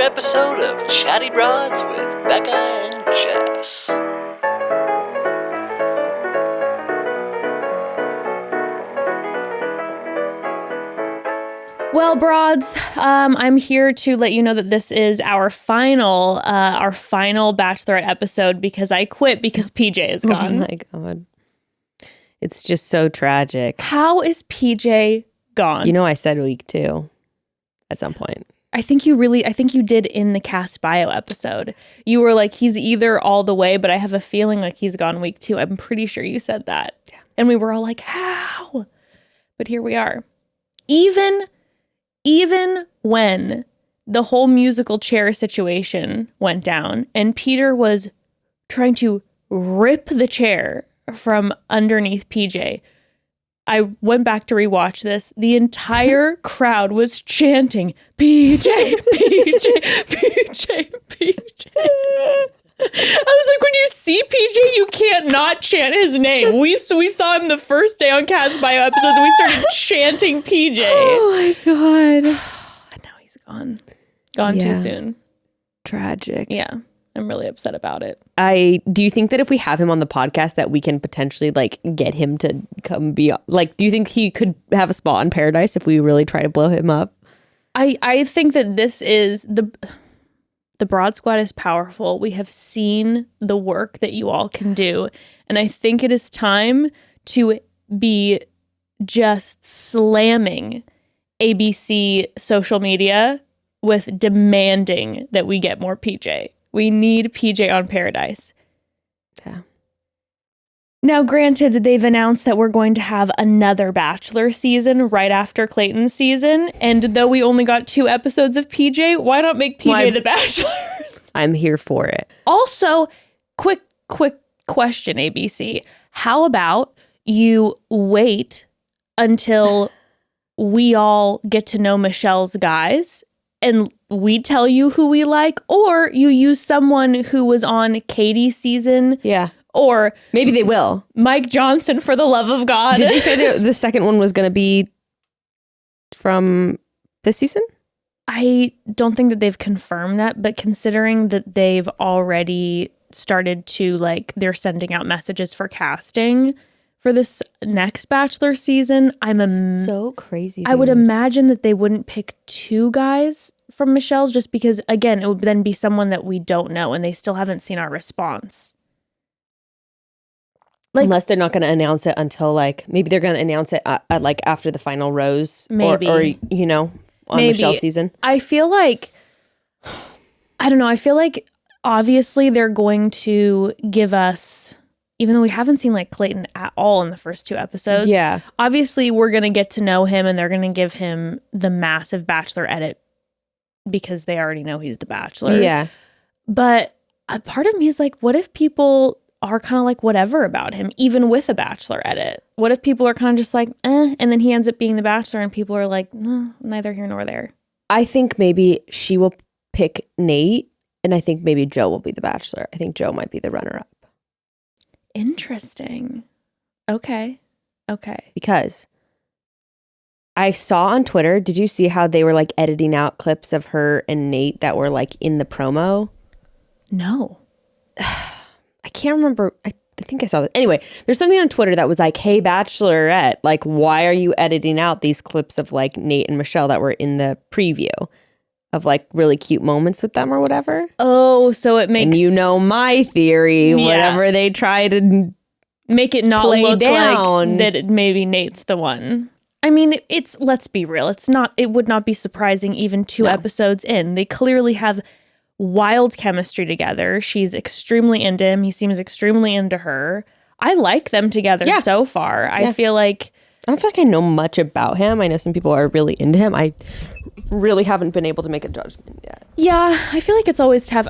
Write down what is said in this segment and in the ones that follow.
episode of Chatty Broads with Becca and Jess. Well, broads, I'm here to let you know that this is our final Bachelorette episode because I quit because PJ is gone. Oh my God. It's just so tragic. How is PJ gone? You know, I said week 2 at some point. I think you did in the cast bio episode. You were like, he's either all the way, but I have a feeling like he's gone week 2. I'm pretty sure you said that. Yeah. And we were all like, how? But here we are. Even when the whole musical chair situation went down and Peter was trying to rip the chair from underneath PJ, I went back to rewatch this. The entire crowd was chanting, PJ, PJ, PJ, PJ. I was like, when you see PJ, you can't not chant his name. We saw him the first day on Cast Bio episodes and we started chanting PJ. Oh my God. And now he's gone. Gone too soon. Tragic. Yeah. I'm really upset about it. Do you think that if we have him on the podcast that we can potentially like get him to come be like, do you think he could have a spot in Paradise if we really try to blow him up? I think that this is the Broad Squad is powerful. We have seen the work that you all can do. And I think it is time to be just slamming ABC social media with demanding that we get more PJ. We need PJ on Paradise. Yeah. Now, granted, they've announced that we're going to have another Bachelor season right after Clayton's season. And though we only got 2 episodes of PJ, why not make PJ the Bachelor? I'm here for it. Also, quick question, ABC. How about you wait until we all get to know Michelle's guys and we tell you who we like, or you use someone who was on Katie's season. Yeah. Or maybe they will. Mike Johnson, for the love of God. Did you say the second one was going to be from this season? I don't think that they've confirmed that, but considering that they've already started to they're sending out messages for casting for this next Bachelor season, so crazy. I would imagine that they wouldn't pick 2 guys from Michelle's just because, again, it would then be someone that we don't know and they still haven't seen our response. Unless they're not going to announce it until maybe they're going to announce it at after the final rose, maybe, or on Michelle's season. I feel like, I don't know. I feel like obviously they're going to give us, even though we haven't seen Clayton at all in the first 2 episodes. Yeah. Obviously we're going to get to know him and they're going to give him the massive Bachelor edit because they already know he's the Bachelor. Yeah. But a part of me is what if people are kind of whatever about him, even with a Bachelor edit? What if people are kind of just and then he ends up being the Bachelor and people are neither here nor there? I think maybe she will pick Nayte and I think maybe Joe will be the Bachelor. I think Joe might be the runner-up. Interesting. Okay. Because I saw on Twitter, did you see how they were editing out clips of her and Nayte that were in the promo? No. I can't remember. I think I saw that. Anyway, there's something on Twitter that was hey, Bachelorette, why are you editing out these clips of Nayte and Michelle that were in the preview of really cute moments with them or whatever? Oh, so it makes... And my theory, whatever they try to make it not play look down. that maybe Nate's the one. I mean, let's be real. It would not be surprising even 2 episodes in. They clearly have wild chemistry together. She's extremely into him. He seems extremely into her. I like them together so far. Yeah. I feel I don't feel I know much about him. I know some people are really into him. I really haven't been able to make a judgment yet. Yeah, I feel it's always tough.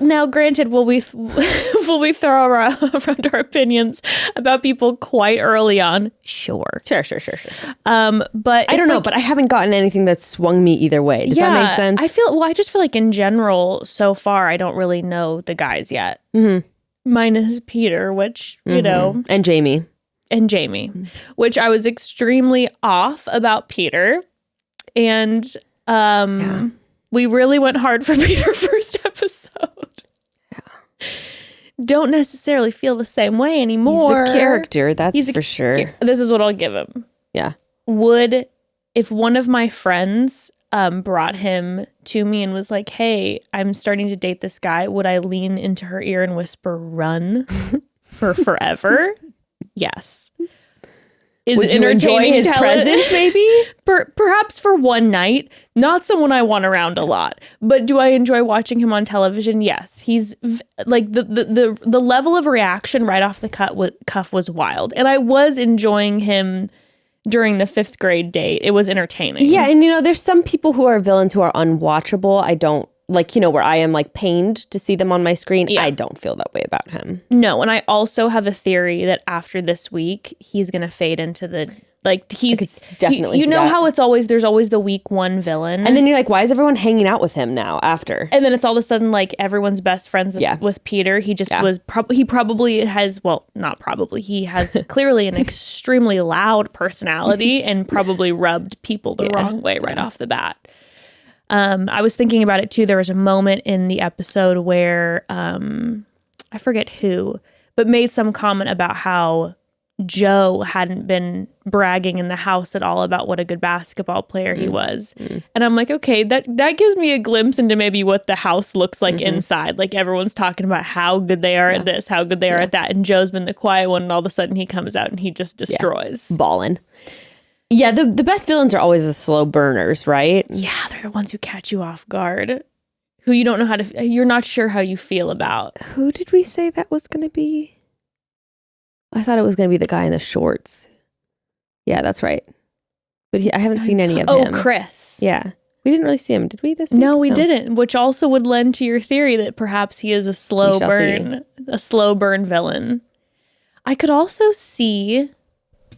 Now, granted, will we throw around our opinions about people quite early on? Sure. Sure. But I don't know, but I haven't gotten anything that swung me either way. Does that make sense? I just feel in general, so far, I don't really know the guys yet. Mm-hmm. Minus Peter, which, And Jamie. Which I was extremely off about Peter. And We really went hard for Peter first episode. Yeah. Don't necessarily feel the same way anymore. He's a character, that's for sure. This is what I'll give him. Yeah. If one of my friends brought him to me and was like, hey, I'm starting to date this guy, would I lean into her ear and whisper, run for forever? Yes. Would you enjoy his presence, maybe? Perhaps for one night. Not someone I want around a lot. But do I enjoy watching him on television? Yes. He's like the level of reaction right off the cuff was wild. And I was enjoying him during the 5th grade date. It was entertaining. Yeah, and there's some people who are villains who are unwatchable. I don't where I am like pained to see them on my screen. Yeah. I don't feel that way about him. No, and I also have a theory that after this week, he's gonna fade into the he's definitely you know how there's always the week 1 villain, and then you're like, why is everyone hanging out with him now after? And then it's all of a sudden like everyone's best friends with Peter. He just was he probably has not probably he has clearly an extremely loud personality and probably rubbed people the wrong way right off the bat. I was thinking about it too. There was a moment in the episode where I forget who, but made some comment about how Joe hadn't been bragging in the house at all about what a good basketball player he was. And I'm like, okay, that gives me a glimpse into maybe what the house looks like inside. Like everyone's talking about how good they are at this, how good they are at that. And Joe's been the quiet one, and all of a sudden he comes out and he just destroys. Ballin'. Yeah, the best villains are always the slow burners, right? Yeah, they're the ones who catch you off guard, who you don't know you're not sure how you feel about. Who did we say that was going to be? I thought it was going to be the guy in the shorts. Yeah, that's right. But I haven't seen any of him. Oh, Chris. Yeah. We didn't really see him, did we, this week? No, we didn't, which also would lend to your theory that perhaps he is a slow burn villain. I could also see,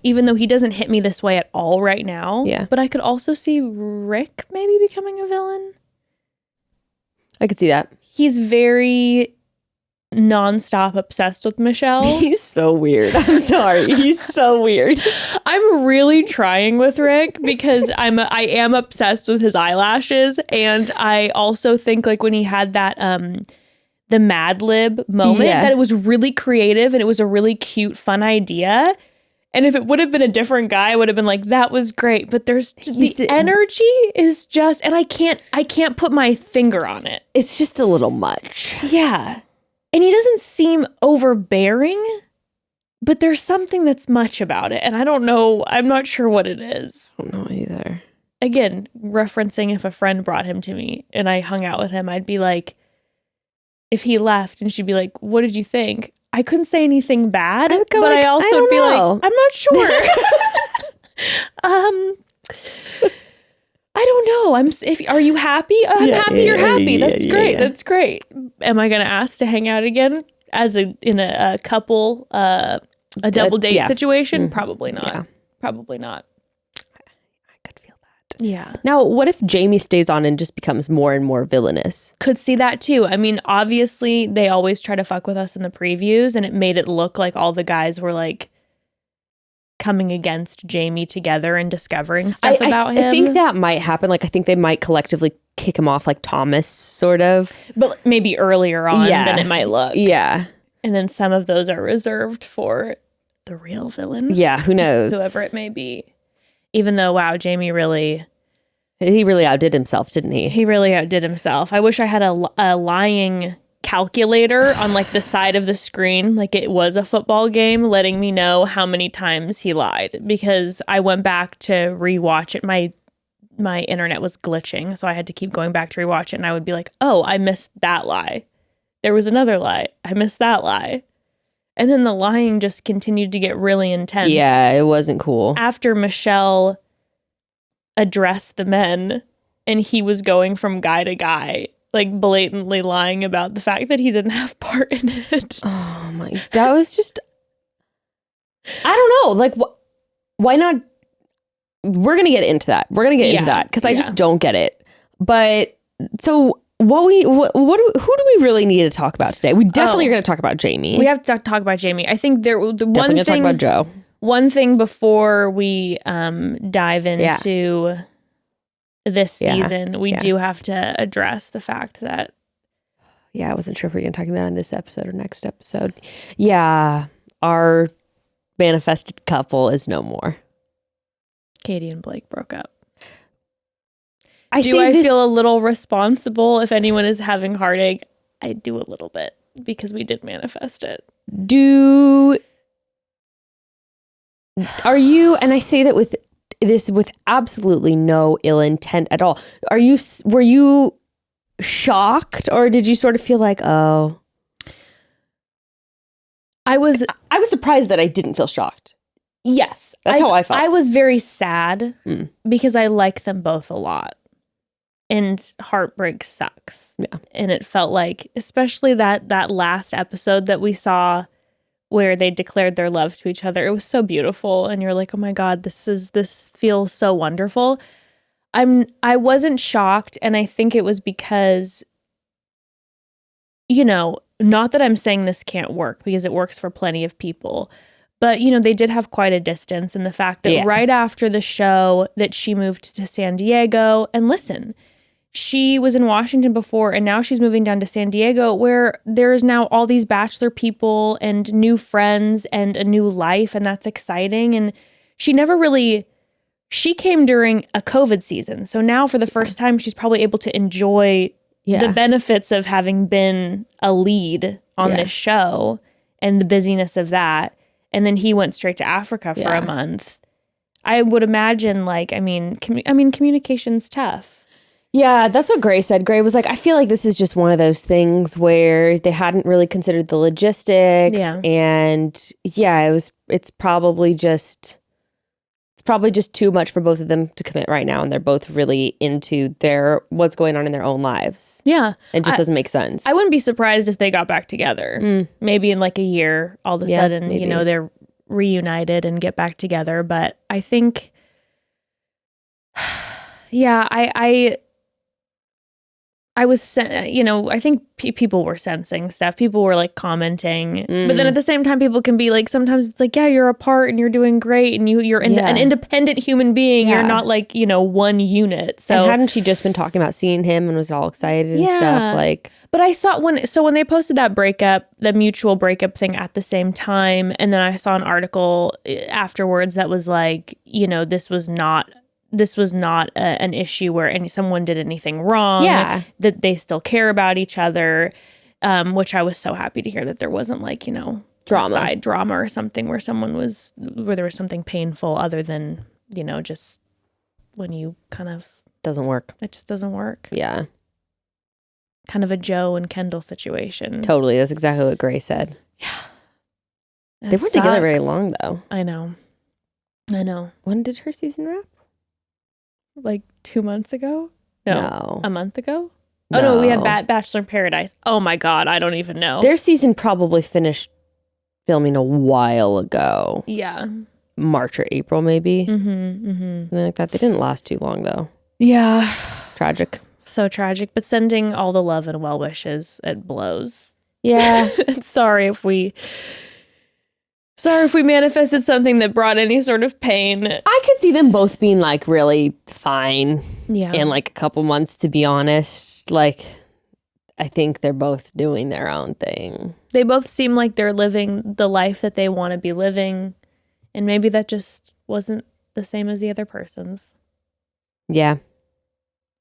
even though he doesn't hit me this way at all right now, but I could also see Rick maybe becoming a villain. I could see that. He's very nonstop obsessed with Michelle. He's so weird. I'm sorry. He's so weird. I'm really trying with Rick because I am obsessed with his eyelashes, and I also think like when he had that the Mad Lib moment that it was really creative and it was a really cute, fun idea. And if it would have been a different guy, I would have been like, that was great. But the energy is just, and I can't put my finger on it. It's just a little much. Yeah. And he doesn't seem overbearing, but there's something that's much about it. And I don't know, I'm not sure what it is. I don't know either. Again, referencing if a friend brought him to me and I hung out with him, I'd be like, if he left and she'd be like, what did you think? I couldn't say anything bad, but I also would be like, I'm not sure. I don't know. Are you happy? I'm happy you're happy. That's great. That's great. Am I going to ask to hang out again in a couple, a double date situation? Probably not. Yeah. Probably not. I could feel that. Yeah. Now, what if Jamie stays on and just becomes more and more villainous? Could see that too. I mean, obviously they always try to fuck with us in the previews, and it made it look like all the guys were like coming against Jamie together and discovering stuff about him. I think that might happen. Like, I think they might collectively kick him off like Thomas, sort of. But maybe earlier on than it might look. Yeah. And then some of those are reserved for the real villains. Yeah, who knows? Whoever it may be. Even though, wow, Jamie really... He really outdid himself, didn't he? He really outdid himself. I wish I had a lying calculator on like the side of the screen, like it was a football game, letting me know how many times he lied, because I went back to rewatch it. My internet was glitching, so I had to keep going back to rewatch it, and I would be like, oh, I missed that lie. There was another lie. I missed that lie. And then the lying just continued to get really intense. Yeah, it wasn't cool. After Michelle addressed the men and he was going from guy to guy, like blatantly lying about the fact that he didn't have part in it. Oh my, that was just, I don't know, like why not? We're going to get into that. We're going to get into that because I just don't get it. But so who do we really need to talk about today? We definitely are going to talk about Jamie. We have to talk about Jamie. I think the one definitely thing, talk about Joe. One thing before we dive into this season, we Yeah. do have to address the fact that Yeah, I wasn't sure if we were going to talk about it on this episode or next episode. Yeah, our manifested couple is no more. Katie and Blake broke up. I feel a little responsible if anyone is having heartache? I do a little bit because we did manifest it. Are you, and I say that with absolutely no ill intent at all. Were you shocked, or did you sort of feel like, oh? I was surprised that I didn't feel shocked. Yes. That's how I felt. I was very sad because I like them both a lot. And heartbreak sucks. Yeah. And it felt like, especially that last episode that we saw where they declared their love to each other, it was so beautiful. And you're like, oh my God, this feels so wonderful. I wasn't shocked, and I think it was because, not that I'm saying this can't work, because it works for plenty of people. But, they did have quite a distance, and the fact that right after the show that she moved to San Diego, and listen, she was in Washington before, and now she's moving down to San Diego, where there's now all these Bachelor people and new friends and a new life, and that's exciting. And she came during a COVID season. So now for the first time, she's probably able to enjoy the benefits of having been a lead on this show and the busyness of that. And then he went straight to Africa for a month. I would imagine, communication's tough. Yeah, that's what Gray said. Gray was like, I feel like this is just one of those things where they hadn't really considered the logistics. Yeah. And it's probably just too much for both of them to commit right now. And they're both really into what's going on in their own lives. Yeah. It just doesn't make sense. I wouldn't be surprised if they got back together. Maybe in like a year, all of a sudden, maybe. they're reunited and get back together. But I think, I was, I think people were sensing stuff. People were like commenting, but then at the same time, people can be like, sometimes it's like, yeah, you're apart and you're doing great, and you're an independent human being. Yeah. You're not like, one unit. So and hadn't she just been talking about seeing him and was all excited and stuff? Like, but I saw when they posted that breakup, the mutual breakup thing at the same time, and then I saw an article afterwards that was like, this was not an issue where someone did anything wrong. Yeah. That they still care about each other, which I was so happy to hear that there wasn't like, side drama or something where there was something painful other than, just when you kind of... Doesn't work. It just doesn't work. Yeah. Kind of a Joe and Kendall situation. Totally. That's exactly what Gray said. Yeah. They weren't together very long, though. I know. When did her season wrap? Like 2 months ago? No. A month ago? No. Oh, no, we had Bachelor in Paradise. Oh, my God. I don't even know. Their season probably finished filming a while ago. Yeah. March or April, maybe. Something like that. They didn't last too long, though. Yeah. Tragic. So tragic. But sending all the love and well wishes, it blows. Yeah. Sorry if we manifested something that brought any sort of pain. I could see them both being like really fine in like a couple months, to be honest. Like, I think they're both doing their own thing. They both seem like they're living the life that they want to be living. And maybe that just wasn't the same as the other person's. Yeah.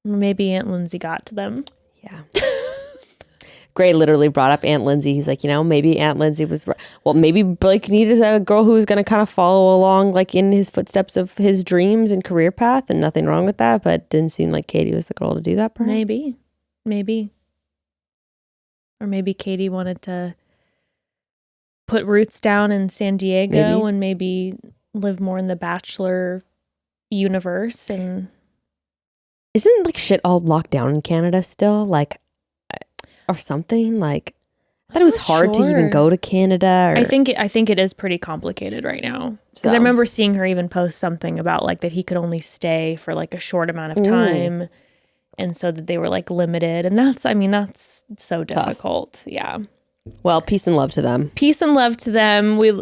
Maybe Aunt Lindsay got to them. Yeah. Gray literally brought up Aunt Lindsay. He's like, maybe Aunt Lindsay was right. Well, maybe Blake needed a girl who was going to kind of follow along like in his footsteps of his dreams and career path, and nothing wrong with that, but didn't seem like Katie was the girl to do that, perhaps. Maybe. Or maybe Katie wanted to put roots down in San Diego and maybe live more in the Bachelor universe. And isn't like shit all locked down in Canada still? Like, or something? Like, I thought it was hard to even go to Canada. Or... I think it is pretty complicated right now. Because I remember seeing her even post something about like that he could only stay for like a short amount of time. And so that they were like limited. And that's so difficult. Yeah. Well, peace and love to them. Peace and love to them. We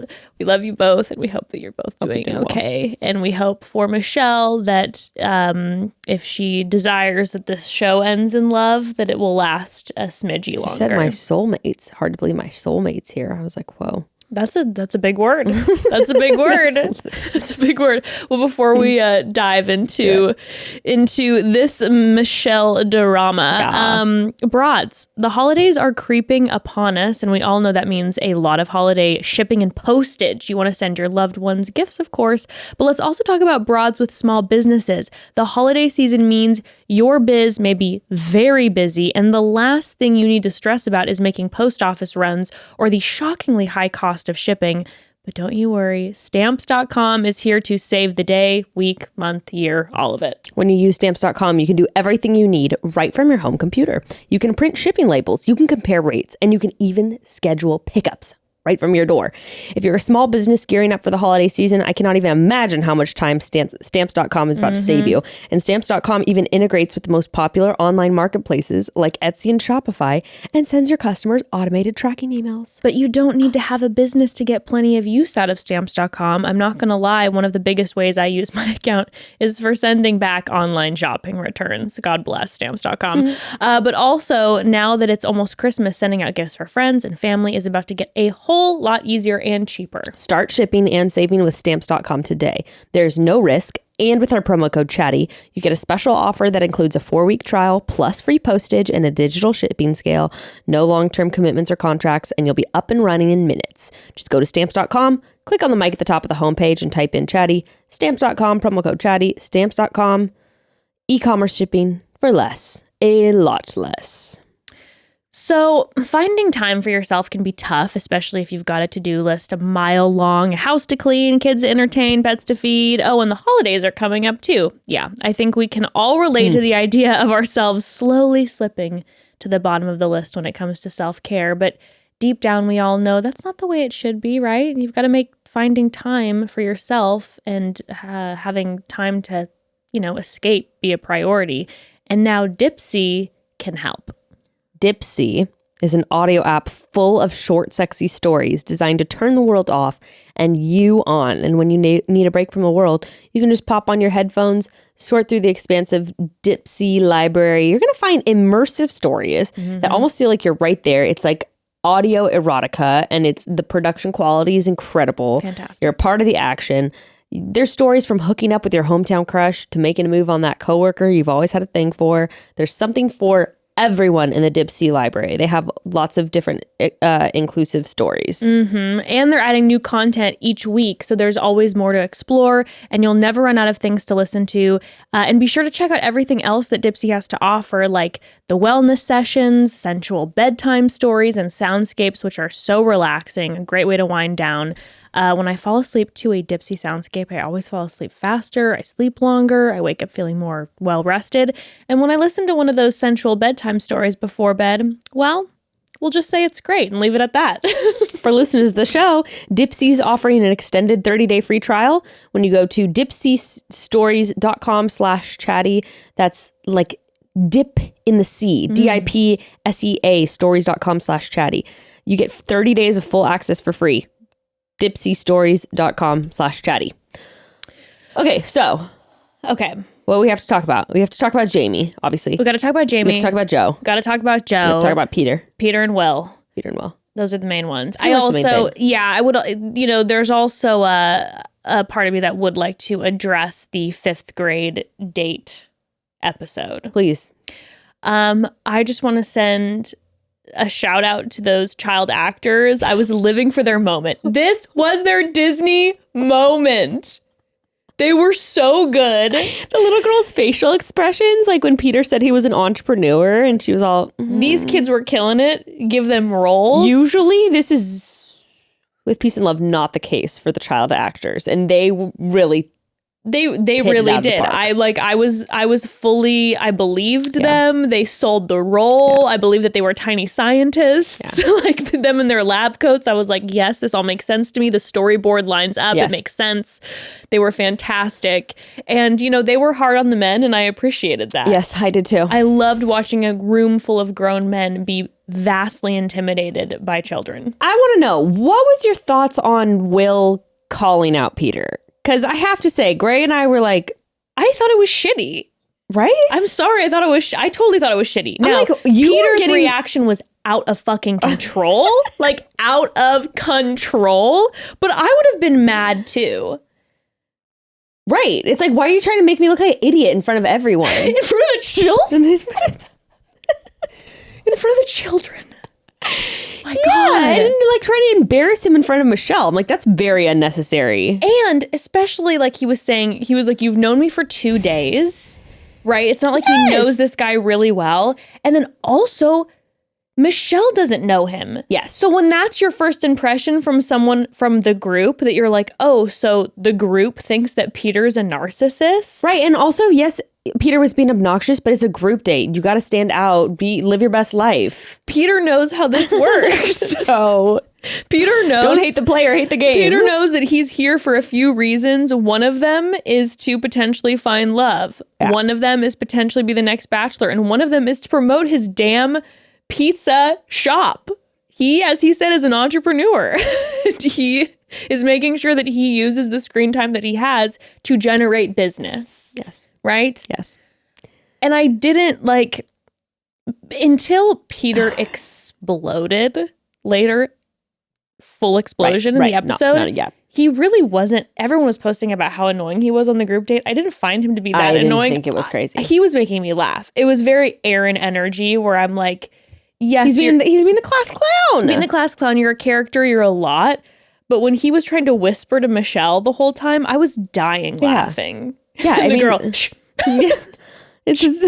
love you both, and we hope that you're both doing okay. Well. And we hope for Michelle that if she desires that this show ends in love, that it will last a smidgy longer. You said my soulmates. Hard to believe my soulmates here. I was like, whoa. That's a big word. That's a big word. That's a big word. Well, before we dive into this Michelle drama, broads, the holidays are creeping upon us, and we all know that means a lot of holiday shipping and postage. You want to send your loved ones gifts, of course, but let's also talk about broads with small businesses. The holiday season means your biz may be very busy, and the last thing you need to stress about is making post office runs or the shockingly high cost of shipping. But don't you worry, Stamps.com is here to save the day, week, month, year, all of it. When you use Stamps.com, you can do everything you need right from your home computer. You can print shipping labels, you can compare rates, and you can even schedule pickups right from your door. If you're a small business gearing up for the holiday season, I cannot even imagine how much time Stamps.com is about to save you. And Stamps.com even integrates with the most popular online marketplaces like Etsy and Shopify and sends your customers automated tracking emails. But you don't need to have a business to get plenty of use out of Stamps.com. I'm not going to lie, one of the biggest ways I use my account is for sending back online shopping returns. God bless Stamps.com. But also, now that it's almost Christmas, sending out gifts for friends and family is about to get a whole lot easier and cheaper. Start shipping and saving with Stamps.com today. There's no risk, and with our promo code CHATTY, you get a special offer that includes a 4-week trial plus free postage and a digital shipping scale. No long-term commitments or contracts, and you'll be up and running in minutes. Just go to Stamps.com, click on the mic at the top of the homepage and type in CHATTY. Stamps.com, promo code CHATTY. Stamps.com, e-commerce shipping for less, a lot less. So finding time for yourself can be tough, especially if you've got a to-do list a mile long, a house to clean, kids to entertain, pets to feed. Oh, and the holidays are coming up too. Yeah, I think we can all relate to the idea of ourselves slowly slipping to the bottom of the list when it comes to self-care. But deep down, we all know that's not the way it should be, right? You've got to make finding time for yourself and having time to, escape be a priority. And now Dipsea can help. Dipsea is an audio app full of short, sexy stories designed to turn the world off and you on. And when you need a break from the world, you can just pop on your headphones, sort through the expansive Dipsea library. You're going to find immersive stories that almost feel like you're right there. It's like audio erotica, and the production quality is incredible. Fantastic. You're a part of the action. There's stories from hooking up with your hometown crush to making a move on that coworker you've always had a thing for. There's something for everyone in the Dipsea library. They have lots of different inclusive stories. And they're adding new content each week. So there's always more to explore, and you'll never run out of things to listen to. And be sure to check out everything else that Dipsea has to offer, like the wellness sessions, sensual bedtime stories, and soundscapes, which are so relaxing. A great way to wind down. When I fall asleep to a Dipsea soundscape, I always fall asleep faster, I sleep longer, I wake up feeling more well-rested. And when I listen to one of those sensual bedtime stories before bed, well, we'll just say it's great and leave it at that. For listeners of the show, Dipsea's offering an extended 30-day free trial when you go to dipseastories.com/chatty. That's like dip in the sea, DIPSEA, stories.com/chatty. You get 30 days of full access for free. dipseastories.com/chatty. Okay. What we have to talk about? We have to talk about Jamie, obviously. We got to talk about Jamie. We have to talk about Joe. Got to talk about Joe. We have to talk about Peter. Peter and Will. Those are the main ones. I would, there's also a part of me that would like to address the 5th grade date episode. Please. I just want to send a shout out to those child actors. I was living for their moment. This was their Disney moment. They were so good. The little girl's facial expressions, like when Peter said he was an entrepreneur and she was all... These kids were killing it. Give them roles. Usually this is, with Peace and Love, not the case for the child actors. And they really They hit it really out of the did. park. I was fully, I believed them. They sold the role. I believed that they were tiny scientists, like them in their lab coats. I was like, yes, this all makes sense to me. The storyboard lines up. Yes. It makes sense. They were fantastic. And, you know, they were hard on the men, and I appreciated that. Yes, I did too. I loved watching a room full of grown men be vastly intimidated by children. I want to know, what was your thoughts on Will calling out Peter? Because I have to say, Gray and I were like, I thought it was shitty. right? I'm sorry. I totally thought it was shitty. I'm Now, like, you were Peter's getting- reaction was out of fucking control. Like, out of control. But I would have been mad too. Right. It's like, why are you trying to make me look like an idiot in front of everyone? In front of the children? In front of the children. My God. And like trying to embarrass him in front of Michelle. I'm like, that's very unnecessary. And especially like he was saying, he was like, you've known me for 2 days, right? It's not like he knows this guy really well. And then also, Michelle doesn't know him. Yes. So when that's your first impression from someone from the group, that you're like, oh, so the group thinks that Peter's a narcissist. Right. And also, yes, Peter was being obnoxious, but it's a group date. You got to stand out, live your best life. Peter knows how this works. So Peter knows. don't hate the player, hate the game. Peter knows that he's here for a few reasons. One of them is to potentially find love. Yeah. One of them is potentially be the next Bachelor. And one of them is to promote his damn pizza shop. He, as he said, is an entrepreneur. He is making sure that he uses the screen time that he has to generate business. Yes. Right? Yes. And I didn't like, until Peter exploded later, full explosion in the episode. Yeah. He really wasn't. Everyone was posting about how annoying he was on the group date. I didn't find him to be that I didn't annoying. think it was crazy. He was making me laugh. It was very Aaron energy where I'm like, yes, He's being the class clown. being the class clown. You're a character. You're a lot. But when he was trying to whisper to Michelle the whole time, I was dying laughing. Yeah, And I the mean- girl, shh, It's just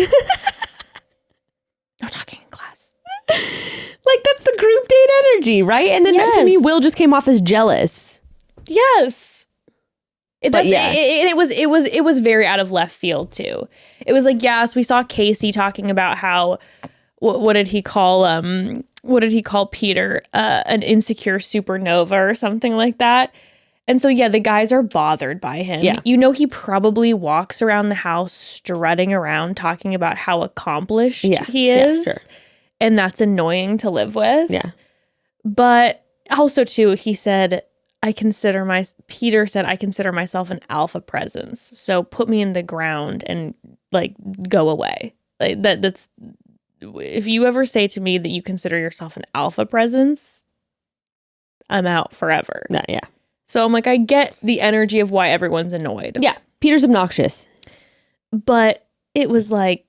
no talking in class. like, that's the group date energy, right? And then to me, Yes. Will just came off as jealous. Yes. But yeah. It was very out of left field too. It was like, yes, we saw Casey talking about how what did he call Peter? An insecure supernova or something like that. And so yeah, the guys are bothered by him. Yeah. You know, he probably walks around the house strutting around talking about how accomplished he is. Yeah, sure. And that's annoying to live with. Yeah. But also too, he said, Peter said, I consider myself an alpha presence. So put me in the ground and like go away. Like that's, if you ever say to me that you consider yourself an alpha presence, I'm out forever. Yeah. So I'm like, I get the energy of why everyone's annoyed. Yeah. Peter's obnoxious. But it was like,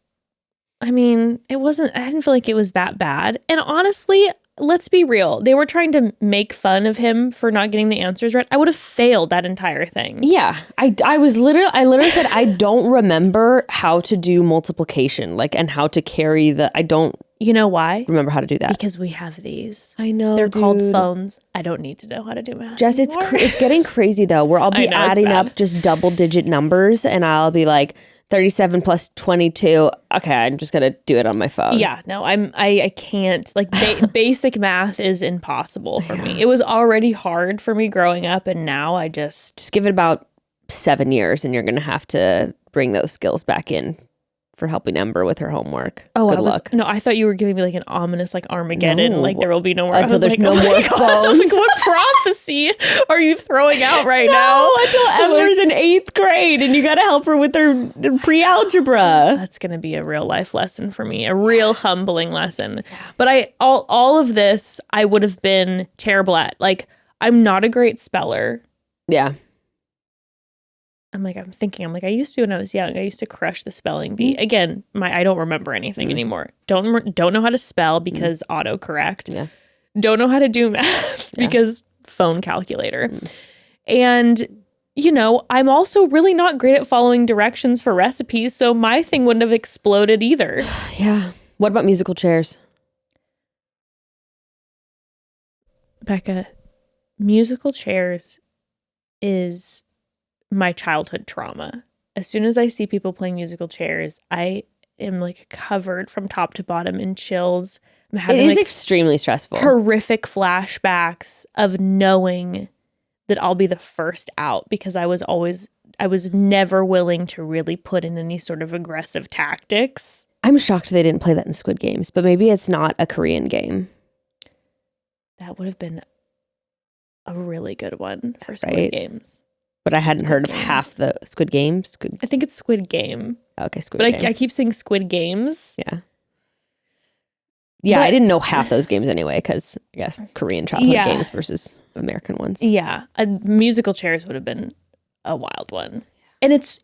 I mean, I didn't feel like it was that bad. And honestly, let's be real. They were trying to make fun of him for not getting the answers right. I would have failed that entire thing. Yeah. I literally said, I don't remember how to do multiplication, like, and how to carry I don't You know why? remember how to do that. Because we have these. I know, They're called phones. I don't need to know how to do math. Jess, it's getting crazy though, where I'll be I know, it's adding bad. up just double digit numbers and I'll be like 37 plus 22. Okay, I'm just gonna do it on my phone. Yeah, no, I can't. Like basic math is impossible for me. It was already hard for me growing up, and now I just Just give it about 7 years and you're gonna have to bring those skills back in for helping Ember with her homework. Good luck. No, I thought you were giving me like an ominous like Armageddon, No. like there will be no more. Until I was there's like, no oh my more God. I phones. was like, what prophecy are you throwing out right now? Until Ember's in 8th grade and you gotta help her with her pre-algebra. That's going to be a real life lesson for me, a real humbling lesson. But all of this, I would have been terrible at. Like, I'm not a great speller. Yeah. I'm like, I used to be when I was young. I used to crush the spelling bee. Again, I don't remember anything anymore. Don't know how to spell because autocorrect. Yeah. Don't know how to do math because phone calculator. And, you know, I'm also really not great at following directions for recipes. So my thing wouldn't have exploded either. Yeah. What about musical chairs? Becca, musical chairs is my childhood trauma. As soon as I see people playing musical chairs, I am like covered from top to bottom in chills. I'm having, it is like, extremely stressful. horrific flashbacks of knowing that I'll be the first out because I was never willing to really put in any sort of aggressive tactics. I'm shocked they didn't play that in Squid Games, but maybe it's not a Korean game. That would have been a really good one for Squid Right. Games. But I hadn't Squid heard of Game. half the Squid Games. I think it's Squid Game. Okay, Squid But Game. I keep saying Squid Games. Yeah. Yeah, But- I didn't know half those games anyway, because I guess Korean childhood Yeah. games versus American ones. Yeah. Musical chairs would have been a wild one. And it's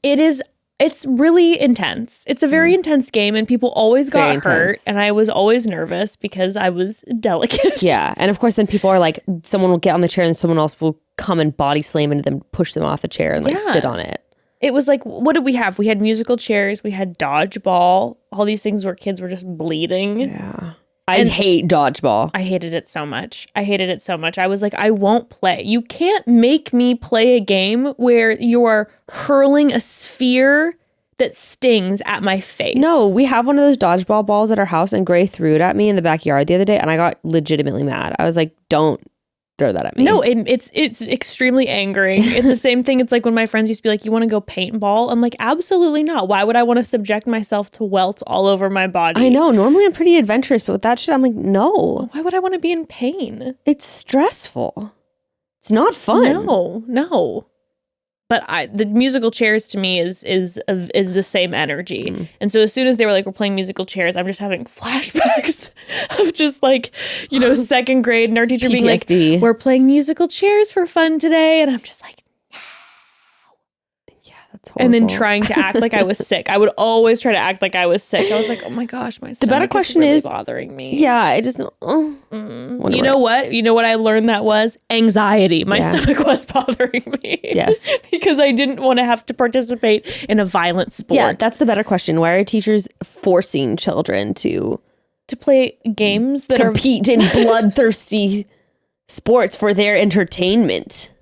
really intense. It's a very intense game, and people always Very got hurt, intense. and I was always nervous because I was delicate. Yeah, and of course then people are like, someone will get on the chair and someone else will come and body slam into them, push them off the chair and like Yeah. sit on it. It was like, what did we have? We had musical chairs, we had dodgeball, all these things where kids were just bleeding. Yeah. I hate dodgeball. I hated it so much. I was like, I won't play. You can't make me play a game where you're hurling a sphere that stings at my face. No, we have one of those dodgeball balls at our house, and Gray threw it at me in the backyard the other day, and I got legitimately mad. I was like, don't throw that at me. No, and it's extremely angering. It's the same thing. It's like when my friends used to be like, you want to go paintball? I'm like, absolutely not. Why would I want to subject myself to welts all over my body? I know. Normally I'm pretty adventurous, but with that shit, I'm like, no. Why would I want to be in pain? It's stressful. It's not fun. No. But the musical chairs to me is the same energy. And so as soon as they were like, we're playing musical chairs, I'm just having flashbacks of just like, second grade and our teacher being like, PTSD. we're playing musical chairs for fun today. And I'm just like, That's horrible. and then trying to act like I was sick. I would always try to act like I was sick. I was like, oh my gosh, my stomach better question really is- bothering me. Yeah, I just, You know what? You know what I learned that was? Anxiety. My Yeah. stomach was bothering me. Yes. because I didn't want to have to participate in a violent sport. Yeah, that's the better question. Why are teachers forcing children to to play games that compete in bloodthirsty sports for their entertainment?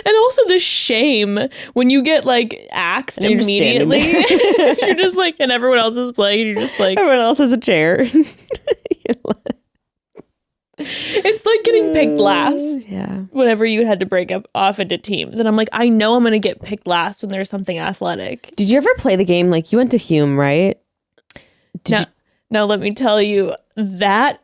and also the shame when you get like axed And you're just standing immediately. You're just like, and everyone else is playing, and you're just like, Everyone else has a chair. it's like getting picked last. Yeah. Whenever you had to break up off into teams, and I'm like, I know I'm gonna get picked last when there's something athletic. Did you ever play the game? Like, you went to Hume, right? Now let me tell you that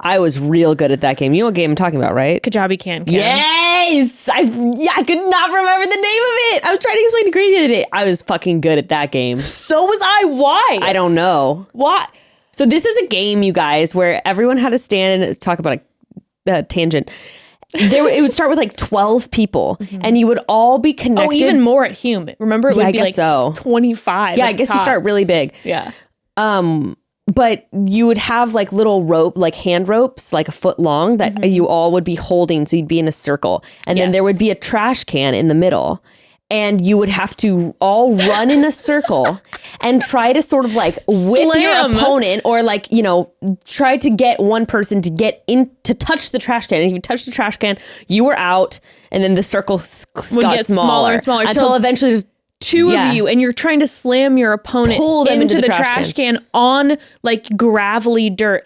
I was real good at that game. You know what game I'm talking about, right? Kajabi can. Yes! I could not remember the name of it. I was trying to explain to Gracie the other day. I was fucking good at that game. So was I. Why? I don't know. Why? So this is a game, you guys, where everyone had to stand and talk about a tangent. It would start with like 12 people, and you would all be connected. Oh, even more at Hume. Remember, it would I be guess like so. 25. Yeah, at I the guess you top. start really big. Yeah. But you would have like little rope, like hand ropes, like a foot long that you all would be holding. So you'd be in a circle. And then there Yes. would be a trash can in the middle. And you would have to all run in a circle and try to sort of like whip your Slam. opponent, or like, try to get one person to get in to touch the trash can. And if you touch the trash can, you were out. And then the circle got get smaller smaller and smaller until till eventually just Two Yeah. of you, and you're trying to slam your opponent Pull them into the trash can on like gravelly dirt.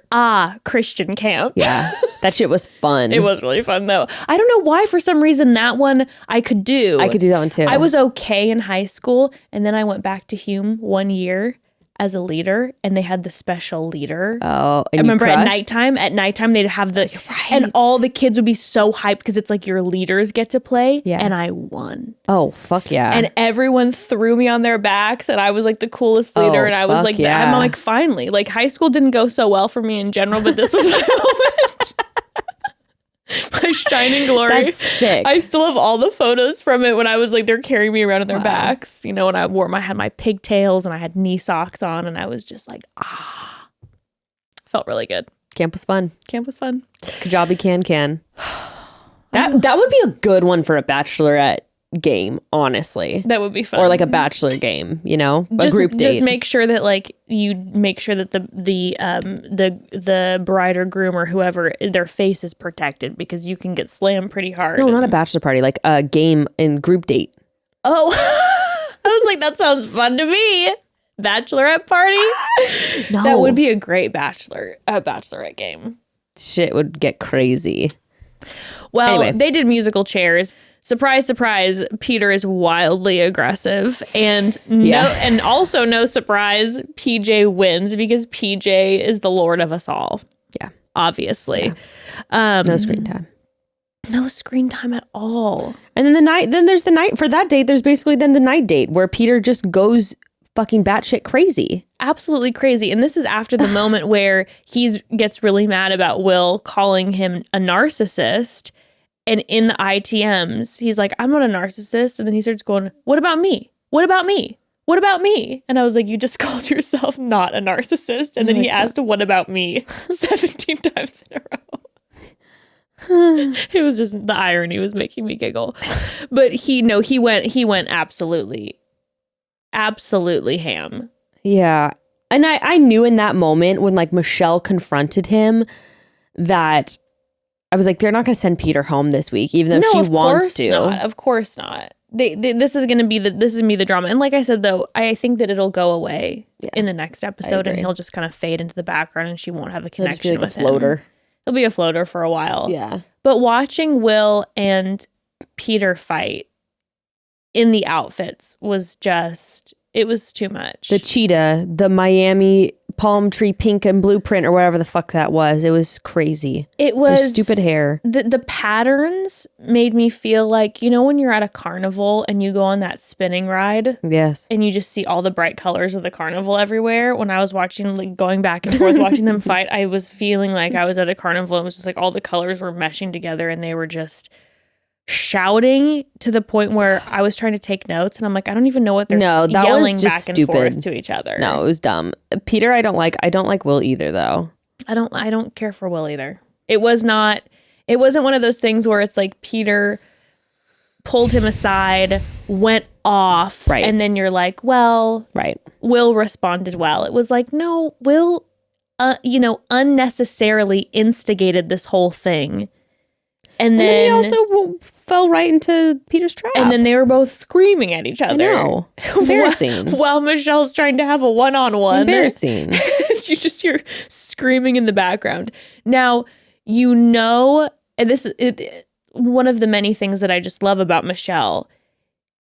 Christian camp. Yeah, that shit was fun. It was really fun though. I don't know why, for some reason, that one I could do. I could do that one too. I was okay in high school, and then I went back to Hume 1 year as a leader, and they had the special leader. Oh, and I remember you at crushed? nighttime. At nighttime, they'd have the right. and all the kids would be so hyped because it's like your leaders get to play. Yeah. And I won. Oh, fuck yeah. And everyone threw me on their backs, and I was like the coolest leader. Oh, and I was fuck like, yeah. I'm like, finally, like high school didn't go so well for me in general, but this was my moment. My shining glory. That's sick. I still have all the photos from it when I was like, they're carrying me around on their backs, and I had my pigtails and I had knee socks on, and I was just like, felt really good. Camp was fun. Camp was fun. Kajabi can. That would be a good one for a Bachelorette game, honestly. That would be fun. Or like a Bachelor game, a group date. Just make sure that you make sure that the bride or groom or whoever, their face is protected, because you can get slammed pretty hard. No, not a bachelor party, like a game in group date. Oh, I was like, that sounds fun to me. Bachelorette party. No. That would be a great Bachelorette game. Shit would get crazy. Well, Anyway. they did musical chairs. Surprise, surprise, Peter is wildly aggressive. And and also no surprise, PJ wins because PJ is the lord of us all. Yeah. Obviously. Yeah. No screen time. No screen time at all. And then there's the night for that date. There's basically then the night date where Peter just goes fucking batshit crazy. Absolutely crazy. And this is after the moment where he gets really mad about Will calling him a narcissist. And in the ITMs, he's like, I'm not a narcissist. And then he starts going, what about me? What about me? What about me? And I was like, you just called yourself not a narcissist. And then he asked, what about me? 17 times in a row. It was just, the irony was making me giggle. But he went absolutely ham. Yeah. And I knew in that moment when like Michelle confronted him that I was like, they're not going to send Peter home this week, even though she wants to. Of course not. This is going to be the drama. And like I said, though, I think that it'll go away in the next episode and he'll just kind of fade into the background and she won't have a connection He'll just be like with a floater. him. He'll be a floater for a while. Yeah. But watching Will and Peter fight in the outfits was just, it was too much. The cheetah, the Miami palm tree pink and blueprint or whatever the fuck that was. It was crazy. It was their stupid hair. The patterns made me feel like, you know, when you're at a carnival and you go on that spinning ride. Yes. And you just see all the bright colors of the carnival everywhere. When I was watching, like going back and forth watching them fight, I was feeling like I was at a carnival. It was just like all the colors were meshing together and they were just shouting to the point where I was trying to take notes and I'm like, I don't even know what they're yelling back and forth to each other. No, it was dumb. Peter, I don't like Will either though. I don't care for Will either. It wasn't one of those things where it's like Peter pulled him aside, went off, right. And then you're like, well, right. Will responded well. It was like, no, Will unnecessarily instigated this whole thing. And then he also fell right into Peter's trap. And then they were both screaming at each other. I know. Embarrassing. While Michelle's trying to have a one-on-one. Embarrassing. You just hear screaming in the background. Now, and this is one of the many things that I just love about Michelle,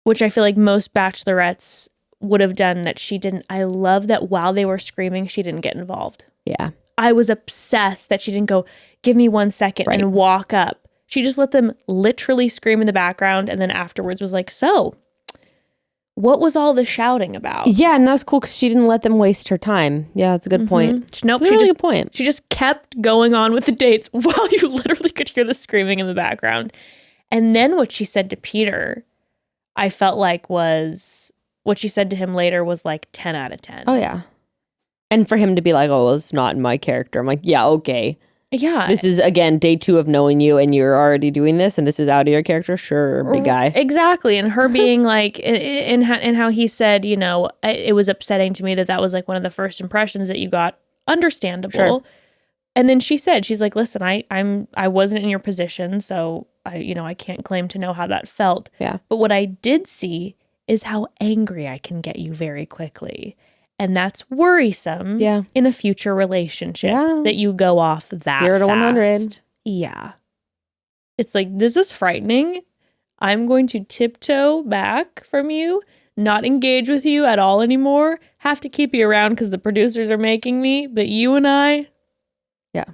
which I feel like most bachelorettes would have done that she didn't. I love that while they were screaming, she didn't get involved. Yeah. I was obsessed that she didn't go, give me 1 second and walk up. She just let them literally scream in the background and then afterwards was like, so, what was all the shouting about? Yeah, and that was cool because she didn't let them waste her time. Yeah, that's a good point. Nope, that's a really good point. She just kept going on with the dates while you literally could hear the screaming in the background. And then what she said to Peter, I felt like was, what she said to him later was like 10 out of 10. Oh, yeah. And for him to be like, oh, well, it's not in my character. I'm like, yeah, okay. Yeah. This is, again, day 2 of knowing you and you're already doing this and this is out of your character? Sure, big guy. Exactly. And her being like, and how he said, it was upsetting to me that was like one of the first impressions that you got. Understandable. Sure. And then she's like, listen, I wasn't in your position, so I can't claim to know how that felt. Yeah. But what I did see is how angry I can get you very quickly. And that's worrisome in a future relationship that you go off that 0 to 100. Yeah. It's like, this is frightening. I'm going to tiptoe back from you, not engage with you at all anymore, have to keep you around because the producers are making me, but you and I,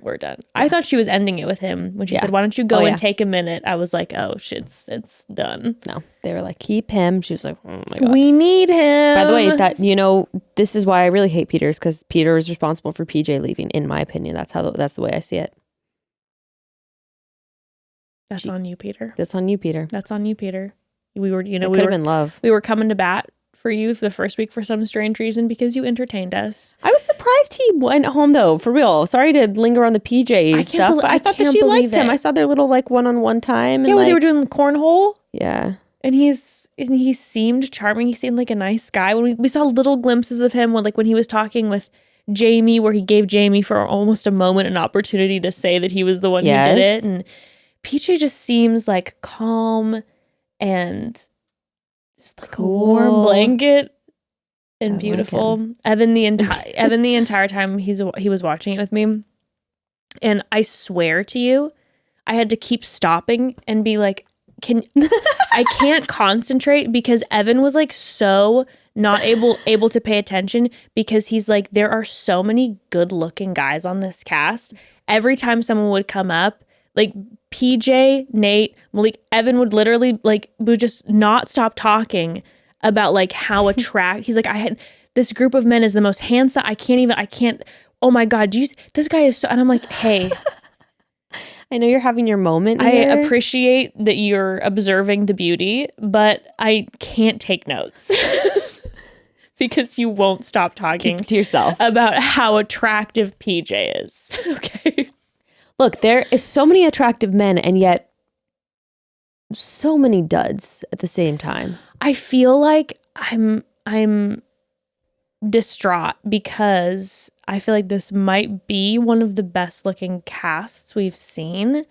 we're done. Yeah. I thought she was ending it with him when she said, why don't you go and take a minute? I was like, oh, shit, it's done. No, they were like, keep him. She was like, oh my God. We need him. By the way, this is why I really hate Peter's because Peter is responsible for PJ leaving, in my opinion. That's the way I see it. That's on you, Peter. That's on you, Peter. That's on you, Peter. We were, it could have been love. We were coming to bat for you for the first week for some strange reason because you entertained us. I was surprised he went home though, for real. Sorry to linger on the PJ stuff, but I thought that she liked him. I saw their little like one-on-one time. And they were doing the cornhole. Yeah. And he seemed charming. He seemed like a nice guy. When we saw little glimpses of him when he was talking with Jamie, where he gave Jamie for almost a moment an opportunity to say that he was the one who did it. And PJ just seems like calm and just like a warm blanket and beautiful. Evan the entire time he was watching it with me, and I swear to you, I had to keep stopping and be like, I can't concentrate because Evan was like so not able to pay attention because he's like, there are so many good looking guys on this cast. Every time someone would come up, like PJ, Nayte, Mollique, Evan would literally would just not stop talking about like how he's like, I had this group of men is the most handsome. I can't, oh my God, this guy is so, and I'm like, hey, I know you're having your moment I here. appreciate that you're observing the beauty, but I can't take notes because you won't stop talking to yourself about how attractive PJ is. Okay. Look, there is so many attractive men and yet so many duds at the same time. I feel like I'm distraught because I feel like this might be one of the best looking casts we've seen,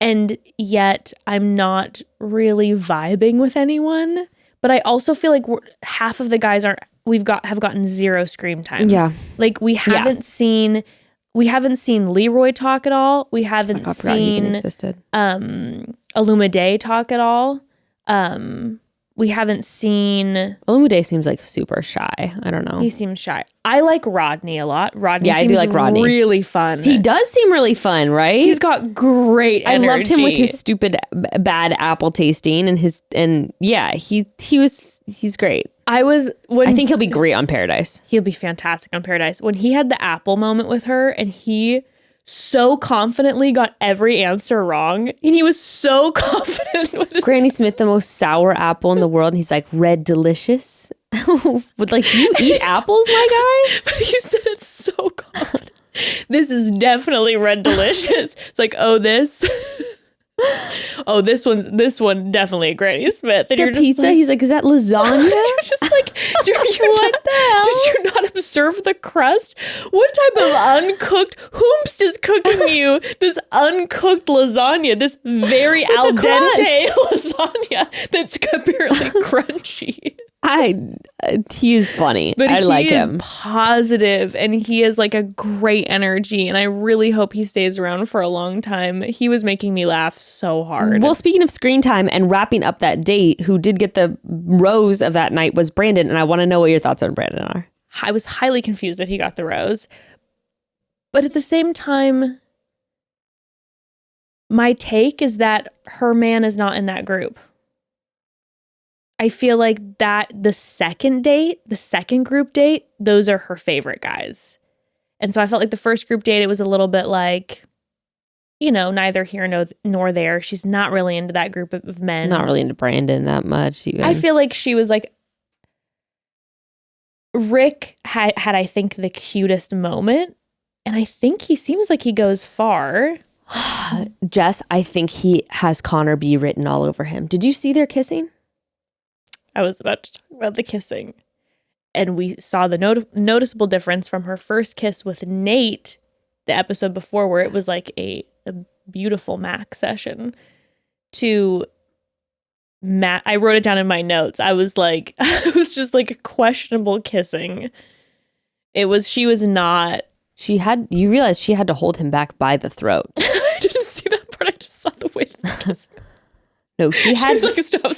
and yet I'm not really vibing with anyone. But I also feel like half of the guys have gotten zero screen time. Yeah, like we haven't seen Leroy talk at all. We haven't seen Illumide talk at all. We haven't seen... Illumide seems like super shy. I don't know. He seems shy. I like Rodney a lot. Rodney seems I do like Rodney. Really fun. He does seem really fun, right? He's got great energy. I loved him with his stupid bad apple tasting and he's great. I think he'll be great on Paradise. He'll be fantastic on Paradise. When he had the apple moment with her and he so confidently got every answer wrong, and he was so confident with his Granny Smith, the most sour apple in the world, and he's like, red delicious. But like, do you eat apples, my guy? But he said it so confident. This is definitely red delicious. It's like, this one definitely a Granny Smith. And the pizza, like, he's like, is that lasagna? You're just like, did you not observe the crust? What type of uncooked hoomst is cooking you this uncooked lasagna, this very al dente lasagna that's apparently crunchy? He is funny. But I like him. He is positive and he has like a great energy, and I really hope he stays around for a long time. He was making me laugh so hard. Well, speaking of screen time and wrapping up that date, who did get the rose of that night was Brandon, and I want to know what your thoughts on Brandon are. I was highly confused that he got the rose, but at the same time, my take is that her man is not in that group. I feel like that the second group date, those are her favorite guys. And so I felt like the first group date, it was a little bit like, neither here nor there. She's not really into that group of men. Not really into Brandon that much even. I feel like she was like, Rick had I think the cutest moment. And I think he seems like he goes far. Jess, I think he has Connor B written all over him. Did you see their kissing? I was about to talk about the kissing. And we saw the noticeable difference from her first kiss with Nayte, the episode before, where it was like a beautiful Mac session, to Matt. I wrote it down in my notes. I was like, it was just like a questionable kissing. You realized she had to hold him back by the throat. I didn't see that part. I just saw the way that kissing. No, she had like, stop.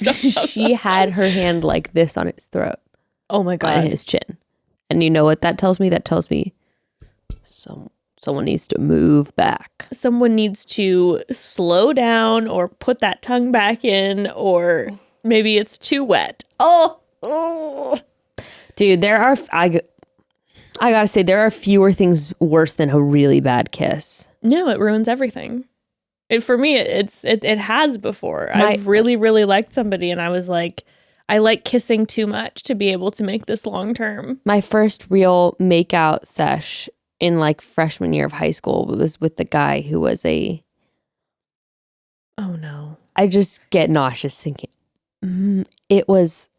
She had her hand like this on his throat. Oh my God. On his chin. And you know what that tells me? That tells me someone needs to move back. Someone needs to slow down or put that tongue back in, or maybe it's too wet. Oh. Dude, I gotta say, there are fewer things worse than a really bad kiss. No, it ruins everything. For me, it has before. I've really, really liked somebody, and I was like, I like kissing too much to be able to make this long term. My first real makeout sesh in like freshman year of high school was with the guy who was oh no. I just get nauseous thinking. It was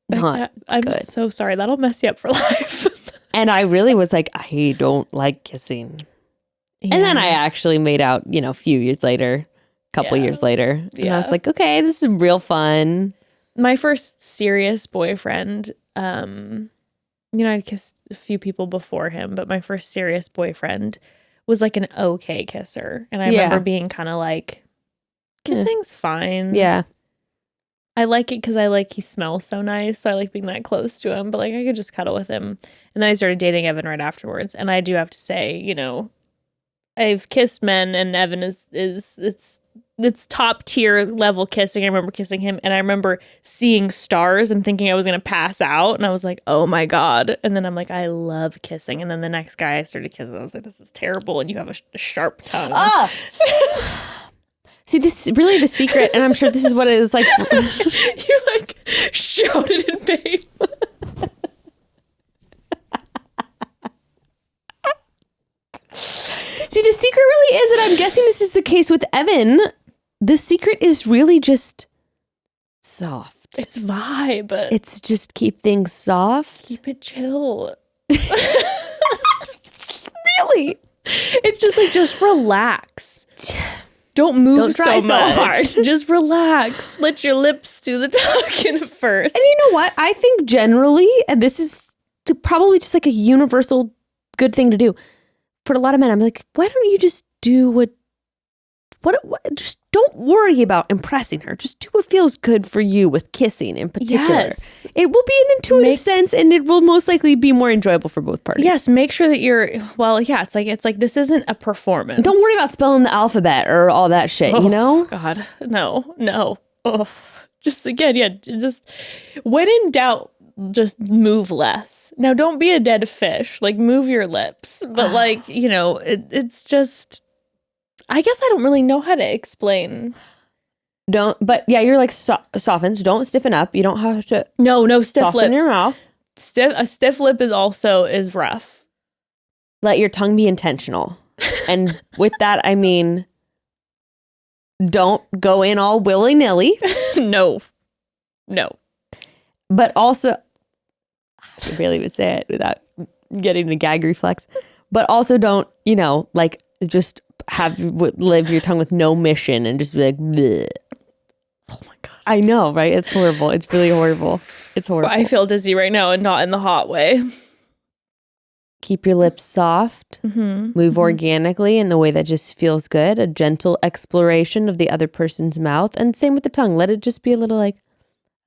not I'm good. so sorry. That'll mess you up for life. And I really was like, I don't like kissing. Yeah. And then I actually made out, a few years later, couple years later. And I was like, okay, this is real fun. my first serious boyfriend, I'd kissed a few people before him, but my first serious boyfriend was like an okay kisser. And I remember being kind of like, kissing's fine. Yeah. I like it because he smells so nice. So I like being that close to him, but like I could just cuddle with him. And then I started dating Evan right afterwards. And I do have to say, I've kissed men, and Evan it's top tier level kissing. I remember kissing him, and I remember seeing stars and thinking I was gonna pass out, and I was like, oh my God. And then I'm like, I love kissing. And then the next guy I started kissing, I was like, this is terrible, and you have a sharp tongue. See, this is really the secret, and I'm sure this is what it is like. You like shouted in pain. See, the secret really is, and I'm guessing this is the case with Evan. The secret is really just soft. It's vibe. It's just keep things soft. Keep it chill. Really? It's just like, just relax. Don't move Don't try so so much. hard. Just relax. Let your lips do the talking first. And you know what? I think generally, and this is probably just like a universal good thing to do for a lot of men. I'm like, why don't you just do what just don't worry about impressing her. Just do what feels good for you with kissing in particular. Yes. It will be an intuitive sense, and it will most likely be more enjoyable for both parties. Yes, make sure that it's like this isn't a performance. Don't worry about spelling the alphabet or all that shit, you know? God, no. Oh, just again, just when in doubt, just move less. Now, don't be a dead fish. Like, move your lips. But it's just, I guess I don't really know how to explain. But you're like softens. Don't stiffen up. You don't have to. No stiff lips. Soften your mouth. A stiff lip is rough. Let your tongue be intentional. And with that, I mean, don't go in all willy-nilly. No. But also, I barely would say it without getting the gag reflex. But also don't, just live your tongue with no mission and just be like, bleh. Oh my God. I know, right? It's horrible. It's really horrible. It's horrible. I feel dizzy right now, and not in the hot way. Keep your lips soft. Move organically in the way that just feels good. A gentle exploration of the other person's mouth. And same with the tongue. Let it just be a little like,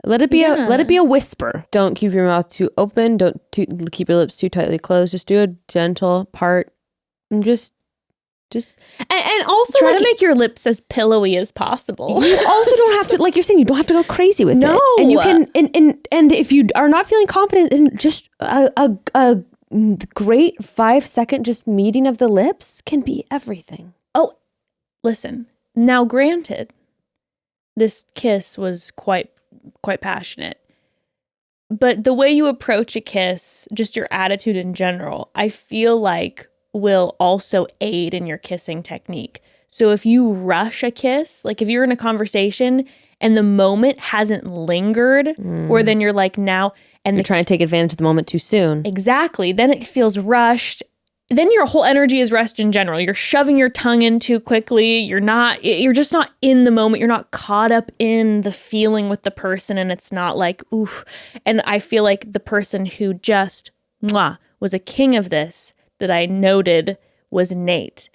let it be a whisper. Don't keep your mouth too open. Don't keep your lips too tightly closed. Just do a gentle part and just and also try to make your lips as pillowy as possible. You also don't have to, like you're saying, you don't have to go crazy with it. And you can and if you are not feeling confident, then just a great 5-second just meeting of the lips can be everything. Oh, listen. Now, granted, this kiss was quite passionate. But the way you approach a kiss, just your attitude in general, I feel like will also aid in your kissing technique. So if you rush a kiss, like if you're in a conversation and the moment hasn't lingered, or then you're like now, and you're trying to take advantage of the moment too soon. Exactly. Then it feels rushed. Then your whole energy is rushed in general. You're shoving your tongue in too quickly. You're just not in the moment. You're not caught up in the feeling with the person, and it's not like, oof. And I feel like the person who just was a king of this that I noted was Nayte.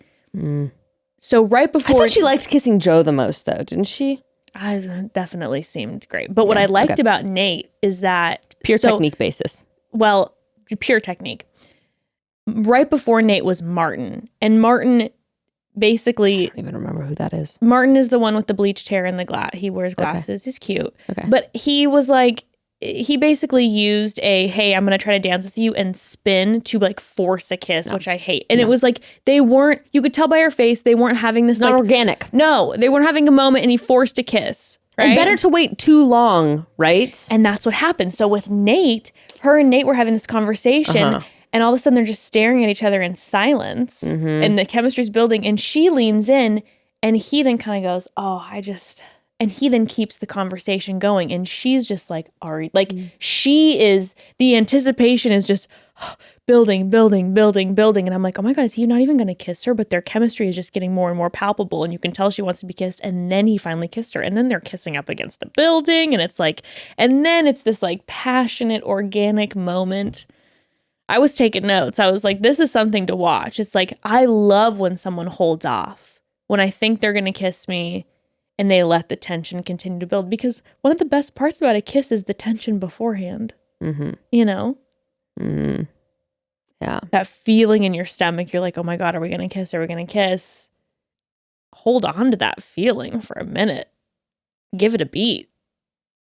So right before... I thought she liked kissing Joe the most, though, didn't she? Definitely seemed great. But what I liked about Nayte is that... Pure technique basis. Well, pure technique. Right before Nayte was Martin. And Martin basically... I don't even remember who that is. Martin is the one with the bleached hair and the glass. He wears glasses. Okay. He's cute. Okay. But he was like... He basically used hey, I'm going to try to dance with you and spin to like force a kiss, which I hate. And it was like, they weren't, you could tell by her face, they weren't having this not organic. No, they weren't having a moment, and he forced a kiss. Right? And better to wait too long, right? And that's what happened. So with Nayte, her and Nayte were having this conversation, and all of a sudden they're just staring at each other in silence, and the chemistry's building, and she leans in, and he then kind of goes, and he then keeps the conversation going, and she's just like, Ari, like she is, the anticipation is just building. And I'm like, oh my God, is he not even going to kiss her? But their chemistry is just getting more and more palpable. And you can tell she wants to be kissed. And then he finally kissed her. And then they're kissing up against the building. And it's like, and then it's this like passionate, organic moment. I was taking notes. I was like, this is something to watch. It's like, I love when someone holds off, when I think they're going to kiss me and they let the tension continue to build. Because one of the best parts about a kiss is the tension beforehand. Mm-hmm. You know? Mm-hmm. Yeah. That feeling in your stomach, you're like, oh my God, are we going to kiss? Are we going to kiss? Hold on to that feeling for a minute. Give it a beat.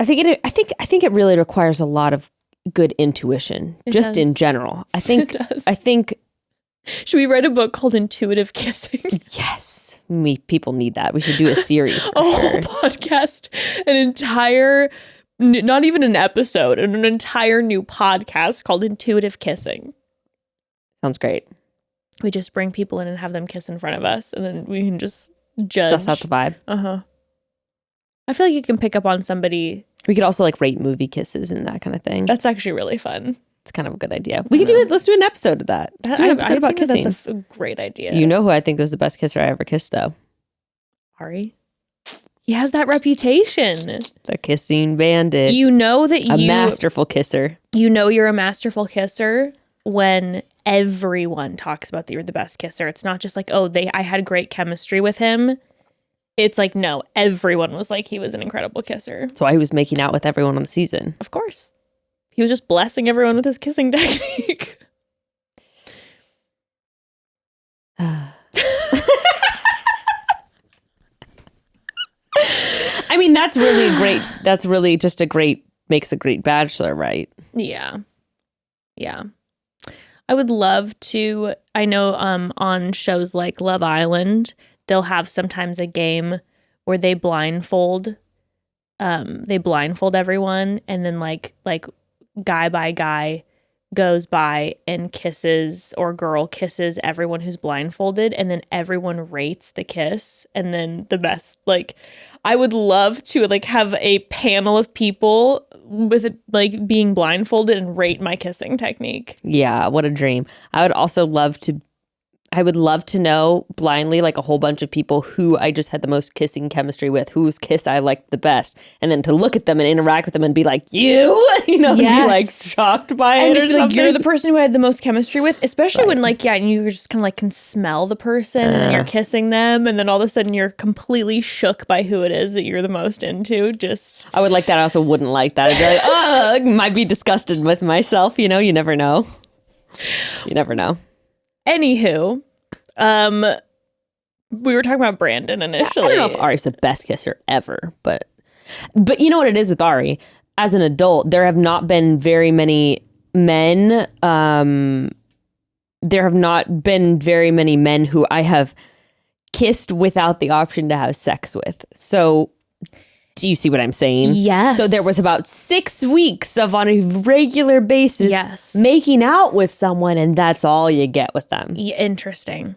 I think it really requires a lot of good intuition, just in general. I think It does. I think Should we write a book called Intuitive Kissing? yes, people need that. We should do a series. For A whole sure. podcast, an entire, not even an episode, an entire new podcast called Intuitive Kissing. Sounds great. We just bring people in and have them kiss in front of us, and then we can just judge. Suss out the vibe. I feel like you can pick up on somebody. We could also like rate movie kisses and that kind of thing. That's actually really fun. It's kind of a good idea. We could do it. Let's do an episode of that. Let's do an episode about kissing. That's a great idea. You know who I think was the best kisser I ever kissed, though? Ari. He has that reputation. The kissing bandit. You know that a masterful kisser. You know you're a masterful kisser when everyone talks about that you're the best kisser. It's not just like, oh, I had great chemistry with him. It's like, no, everyone was like he was an incredible kisser. That's why he was making out with everyone on the season. Of course. He was just blessing everyone with his kissing technique. I mean, that's really just makes a great bachelor, right? Yeah. Yeah. I would love to, I know on shows like Love Island, they'll have sometimes a game where they blindfold everyone, and then like guy by guy goes by and kisses, or girl kisses everyone who's blindfolded, and then everyone rates the kiss, and then the best, like, I would love to like have a panel of people with it, like being blindfolded, and rate my kissing technique. Yeah, what a dream. I would love to know blindly, like a whole bunch of people who I just had the most kissing chemistry with, whose kiss I liked the best, and then to look at them and interact with them and be like, you know, Yes. and be like shocked by And it just or be like, something. you're the person who I had the most chemistry with, especially Right. when like, yeah, and you just kind of like can smell the person, and then you're kissing them, and then all of a sudden you're completely shook by who it is that you're the most into. Just, I would like that. I also wouldn't like that. I'd be like, oh, I might be disgusted with myself. You know, you never know. You never know. anywho, we were talking about Brandon initially. I don't know if Ari's the best kisser ever, but you know what it is with Ari? As an adult, there have not been very many men. There have not been very many men who I have kissed without the option to have sex with. So, do you see what I'm saying? Yes. So there was about 6 weeks of on a regular basis Yes. making out with someone, and that's all you get with them. Interesting.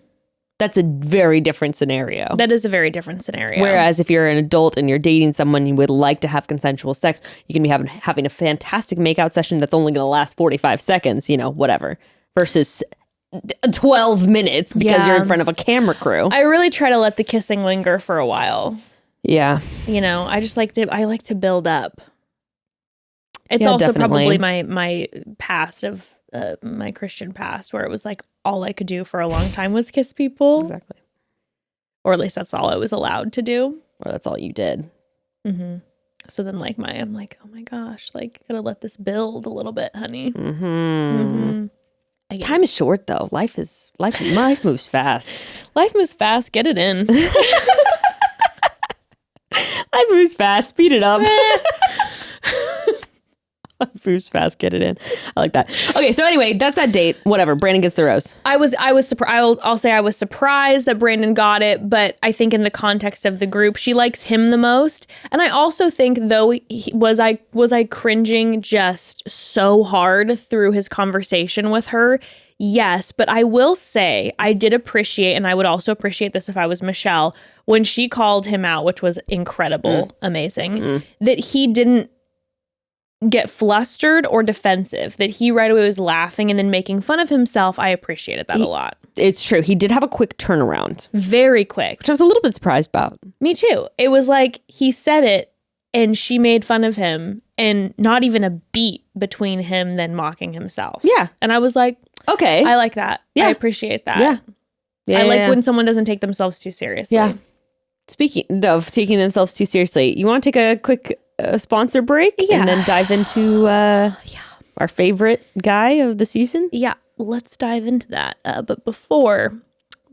That's a very different scenario. That is a very different scenario. Whereas if you're an adult and you're dating someone you would like to have consensual sex, you can be having a fantastic makeout session that's only going to last 45 seconds, you know, whatever, versus 12 minutes because you're in front of a camera crew. I really try to let the kissing linger for a while. Yeah. You know, I like to build up. It's Yeah, also definitely. probably my past of my Christian past, where it was like all I could do for a long time was kiss people. Exactly. Or at least that's all I was allowed to do. Or that's all you did. Mm-hmm. So then I'm like, oh my gosh, like gotta let this build a little bit, honey. Mm-hmm. Mm-hmm. Time is short though. Life moves fast. Life moves fast. Get it in. Life moves fast. Speed it up. Life moves fast. Get it in. I like that. Okay, so anyway, that's that date. Whatever. Brandon gets the rose. I was surprised. I'll say I was surprised that Brandon got it, but I think in the context of the group, she likes him the most. And I also think, though, was I cringing just so hard through his conversation with her? Yes, but I will say I did appreciate, and I would also appreciate this if I was Michelle, when she called him out, which was incredible, amazing, that he didn't get flustered or defensive, that he right away was laughing and then making fun of himself. I appreciated that a lot. It's true. He did have a quick turnaround. Very quick. Which I was a little bit surprised about. Me too. It was like he said it and she made fun of him and not even a beat between him then mocking himself. Yeah. And I was like, okay. I like that. Yeah. I appreciate that. Yeah. I like when someone doesn't take themselves too seriously. Yeah. Speaking of taking themselves too seriously, you want to take a quick sponsor break and then dive into our favorite guy of the season? Yeah, let's dive into that. But before,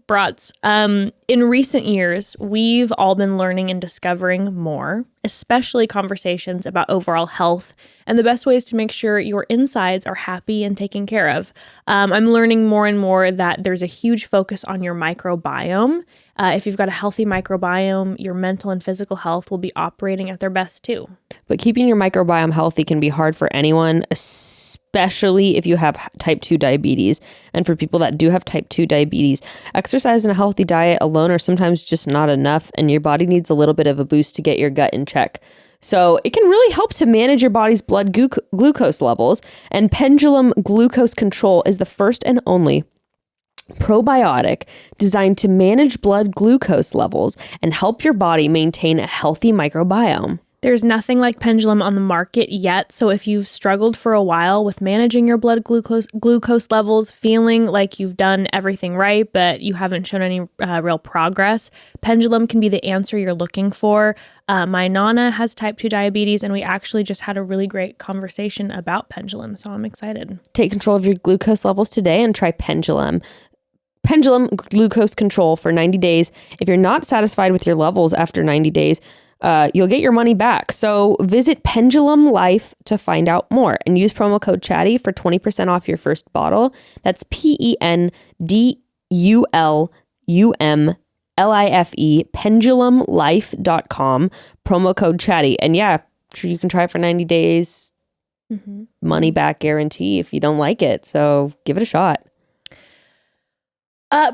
brats, in recent years, we've all been learning and discovering more, especially conversations about overall health and the best ways to make sure your insides are happy and taken care of. I'm learning more and more that there's a huge focus on your microbiome. If you've got a healthy microbiome, your mental and physical health will be operating at their best too. But keeping your microbiome healthy can be hard for anyone, especially if you have type 2 diabetes. And for people that do have type 2 diabetes, exercise and a healthy diet alone are sometimes just not enough, and your body needs a little bit of a boost to get your gut in check. So it can really help to manage your body's blood glucose levels, and Pendulum Glucose Control is the first and only probiotic designed to manage blood glucose levels and help your body maintain a healthy microbiome. There's nothing like Pendulum on the market yet, so if you've struggled for a while with managing your blood glucose levels, feeling like you've done everything right, but you haven't shown any real progress, Pendulum can be the answer you're looking for. My Nana has type 2 diabetes, and we actually just had a really great conversation about Pendulum, so I'm excited. Take control of your glucose levels today and try Pendulum. Pendulum Glucose Control for 90 days. If you're not satisfied with your levels after 90 days, you'll get your money back. So visit Pendulum Life to find out more and use promo code Chatty for 20% off your first bottle. That's PENDULUMLIFE, pendulumlife.com, promo code Chatty. And yeah, you can try it for 90 days. Money back guarantee if you don't like it. So give it a shot.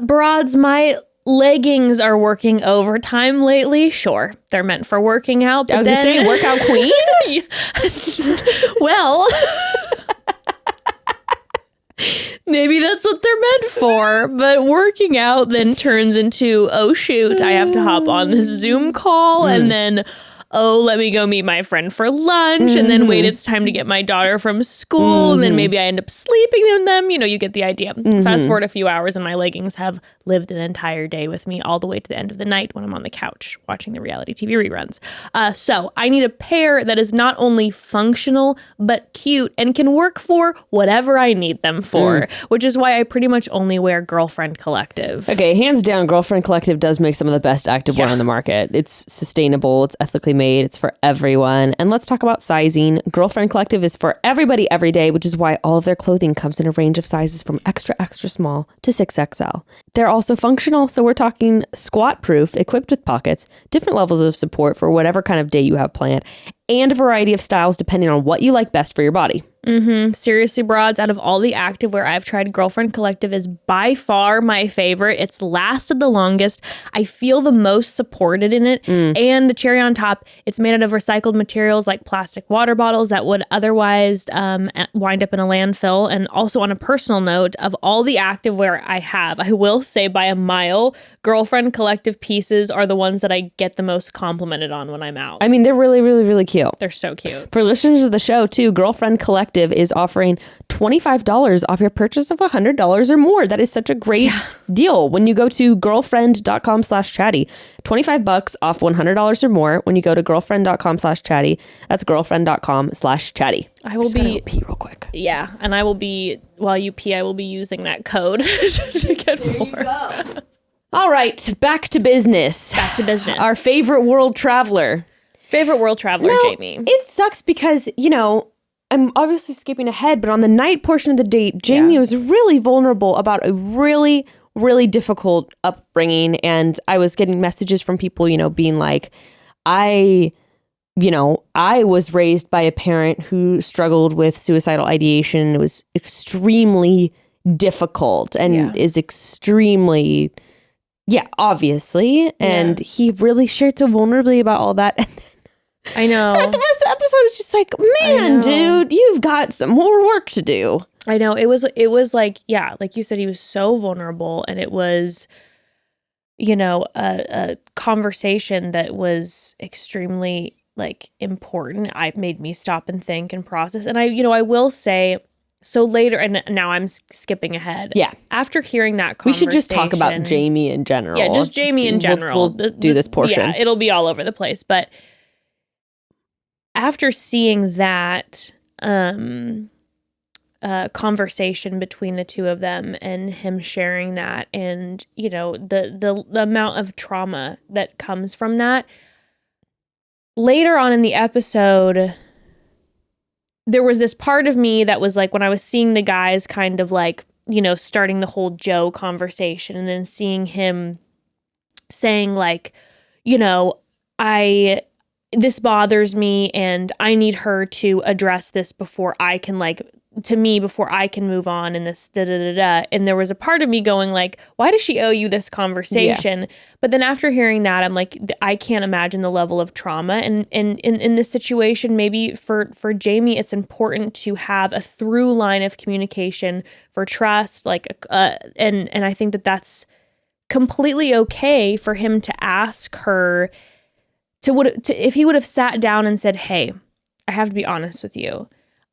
Broads, my leggings are working overtime lately. Sure, they're meant for working out. But I was going to say, workout queen? Well, maybe that's what they're meant for. But working out then turns into, oh, shoot, I have to hop on this Zoom call and then, oh, let me go meet my friend for lunch and then wait, it's time to get my daughter from school and then maybe I end up sleeping in them. You know, you get the idea. Fast forward a few hours and my leggings have lived an entire day with me all the way to the end of the night when I'm on the couch watching the reality TV reruns. So I need a pair that is not only functional, but cute and can work for whatever I need them for, which is why I pretty much only wear Girlfriend Collective. Okay, hands down, Girlfriend Collective does make some of the best activewear on the market. It's sustainable, it's ethically made, it's for everyone. And let's talk about sizing. Girlfriend Collective is for everybody every day, which is why all of their clothing comes in a range of sizes from extra, extra small to 6XL. They're also functional, so we're talking squat proof, equipped with pockets, different levels of support for whatever kind of day you have planned, and a variety of styles depending on what you like best for your body. Seriously, broads, out of all the activewear I've tried, Girlfriend Collective is by far my favorite. It's lasted the longest. I feel the most supported in it. And the cherry on top, it's made out of recycled materials like plastic water bottles that would otherwise wind up in a landfill. And also on a personal note, of all the activewear I have, I will say by a mile, Girlfriend Collective pieces are the ones that I get the most complimented on when I'm out. I mean, they're really, really, really cute. They're so cute. For listeners of the show, too, Girlfriend Collective is offering $25 off your purchase of $100 or more. That is such a great deal. When you go to girlfriend.com/chatty, $25 off $100 or more when you go to girlfriend.com/chatty. That's girlfriend.com/chatty. I will be pee real quick. Yeah, and I will be, while you pee, I will be using that code to get more. All right, back to business. Back to business. Our favorite world traveler. Jamie. It sucks because, you know, I'm obviously skipping ahead, but on the night portion of the date, Jamie was really vulnerable about a really, really difficult upbringing. And I was getting messages from people, you know, being like, I was raised by a parent who struggled with suicidal ideation. It was extremely difficult and is extremely, obviously. And he really shared so vulnerably about all that. I know. And the rest of the episode is just like, man, dude, dude, you've got some more work to do. I know. It was like, yeah, like you said, he was so vulnerable, and it was, a conversation that was extremely like important. It made me stop and think and process. And I will say, so later, and now I'm skipping ahead. Yeah. After hearing that conversation. We should just talk about Jamie in general. Yeah, just Jamie in general. We'll do this portion. Yeah, it'll be all over the place. But after seeing that conversation between the two of them and him sharing that, and the amount of trauma that comes from that, later on in the episode, there was this part of me that was like, when I was seeing the guys kind of like, starting the whole Joe conversation, and then seeing him saying like, this bothers me and I need her to address this before I can before I can move on, and this da-da-da-da. And there was a part of me going like, why does she owe you this conversation? Yeah. But then after hearing that, I'm like, I can't imagine the level of trauma. And in this situation, maybe for Jamie, it's important to have a through line of communication for trust. And I think that's completely okay for him to ask her if he would have sat down and said, hey, I have to be honest with you.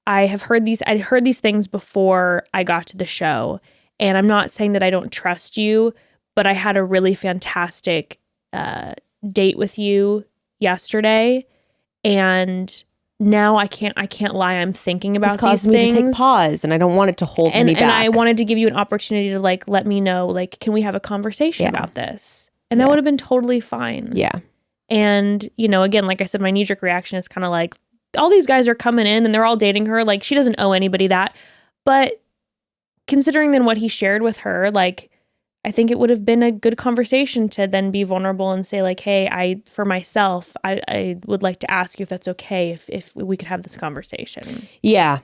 I'd heard these things before I got to the show, and I'm not saying that I don't trust you, but I had a really fantastic date with you yesterday, and now I can't lie. I'm thinking about these things. Me to take pause, and I don't want it to hold me back. And I wanted to give you an opportunity to like let me know, like, can we have a conversation about this? And that would have been totally fine. Yeah. And again, like I said, my knee-jerk reaction is kind of like, all these guys are coming in and they're all dating her. Like, she doesn't owe anybody that. But considering then what he shared with her, like, I think it would have been a good conversation to then be vulnerable and say like, hey, for myself, I would like to ask you if that's okay, if we could have this conversation. Yeah.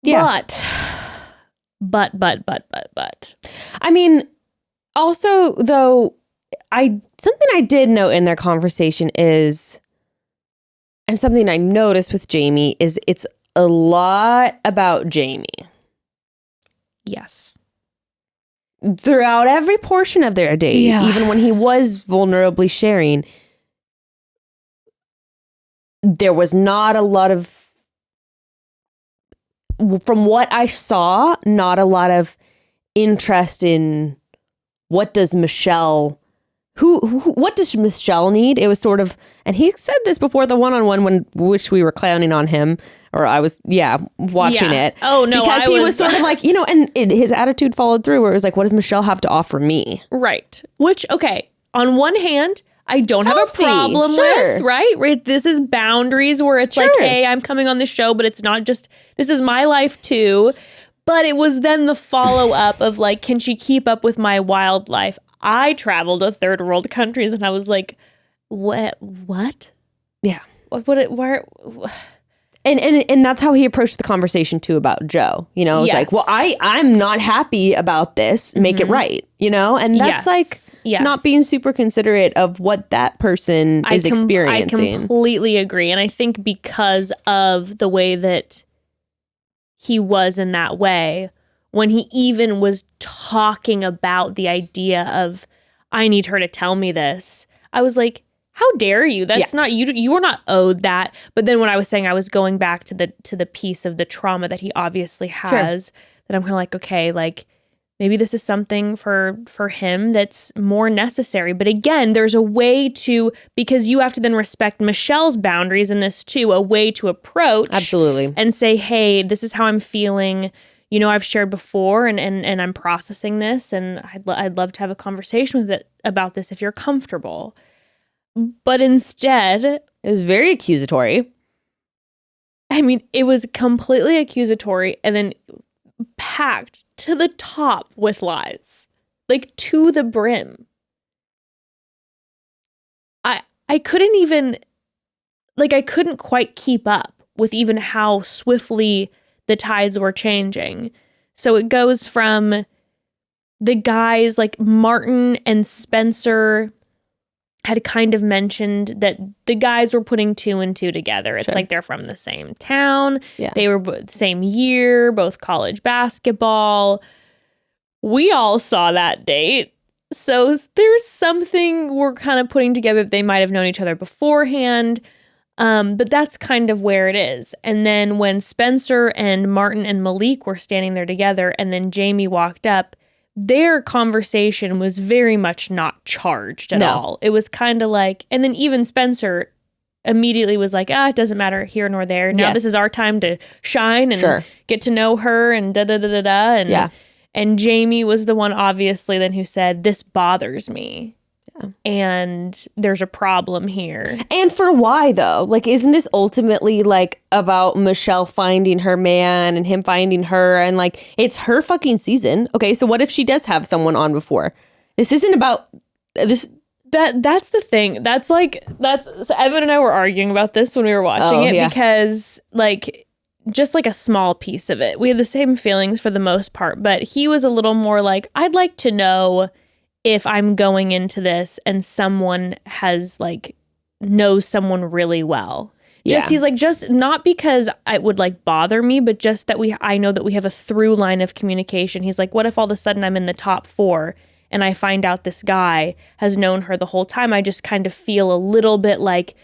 But. I mean, also though, something I did note in their conversation is, and something I noticed with Jamie, is it's a lot about Jamie. Yes. Throughout every portion of their date, even when he was vulnerably sharing, there was not a lot of, from what I saw, not a lot of interest in what does Michelle what does Michelle need? It was sort of, and he said this before the one-on-one which we were clowning on him, or I was, watching it. Oh, no, because he was sort of like, and his attitude followed through where it was like, what does Michelle have to offer me? Right. Which, okay, on one hand, I don't have a problem with, right? This is boundaries where it's like, hey, I'm coming on the show, but it's not just, this is my life too. But it was then the follow-up of like, can she keep up with my wild life? I traveled to third world countries, and I was like, what? Yeah. Where? And that's how he approached the conversation too about Joe. It was like, well, I'm not happy about this. Make it right. And that's not being super considerate of what that person is experiencing. I completely agree. And I think because of the way that he was in that way, when he even was talking about the idea of, I need her to tell me this, I was like, how dare you? That's not, you were not owed that. But then when I was saying I was going back to the piece of the trauma that he obviously has, that I'm kind of like, okay, like maybe this is something for him that's more necessary. But again, there's a way to, because you have to then respect Michelle's boundaries in this too, a way to approach. Absolutely. And say, hey, this is how I'm feeling. I've shared before and I'm processing this, and I'd love to have a conversation about this if you're comfortable. But instead, it was very accusatory. I mean, it was completely accusatory and then packed to the top with lies, like to the brim. I couldn't even, like, I couldn't quite keep up with even how swiftly the tides were changing. So it goes from the guys like Martin and Spencer had kind of mentioned that the guys were putting 2 and 2 together. It's like they're from the same town. Yeah. They were the same year, both college basketball. We all saw that date. So there's something we're kind of putting together. They might have known each other beforehand. But that's kind of where it is. And then when Spencer and Martin and Mollique were standing there together and then Jamie walked up, their conversation was very much not charged at all. It was kind of like, and then even Spencer immediately was like, it doesn't matter here nor there. Now this is our time to shine and get to know her and da-da-da-da-da. And Jamie was the one, obviously, then who said, this bothers me. And there's a problem here. And for why, though? Like, isn't this ultimately, like, about Michelle finding her man and him finding her? And, like, it's her fucking season. Okay, so what if she does have someone on before? This isn't about this. That's the thing. So Evan and I were arguing about this when we were watching it because, like, just like a small piece of it. We had the same feelings for the most part, but he was a little more like, I'd like to know if I'm going into this and someone has like knows someone really well. He's like, just not because it would like bother me, but just that I know that we have a through line of communication. He's like, what if all of a sudden I'm in the top 4 and I find out this guy has known her the whole time? I just kind of feel a little bit like,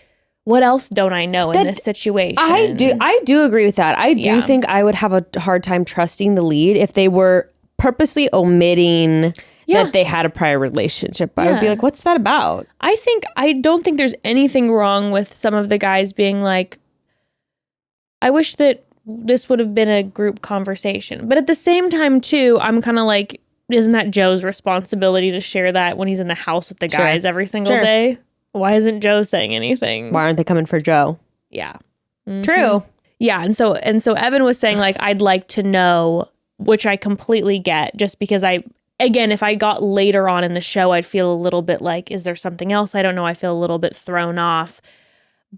what else don't I know in this situation? I do agree with that. I do think I would have a hard time trusting the lead if they were purposely omitting that they had a prior relationship. I would be like, what's that about? I don't think there's anything wrong with some of the guys being like, I wish that this would have been a group conversation. But at the same time, too, I'm kind of like, isn't that Joe's responsibility to share that when he's in the house with the guys every single day? Why isn't Joe saying anything? Why aren't they coming for Joe? Yeah. True. Yeah. And so Evan was saying, like, I'd like to know, which I completely get, just because again, if I got later on in the show, I'd feel a little bit like, is there something else? I don't know. I feel a little bit thrown off.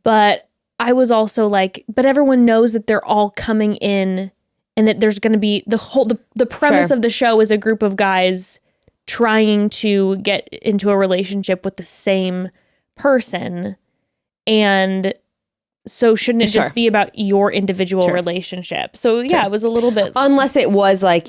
But I was also like, but everyone knows that they're all coming in and that there's going to be the premise of the show is a group of guys trying to get into a relationship with the same person. And so shouldn't it just be about your individual relationship? So it was a little bit. Unless it was like,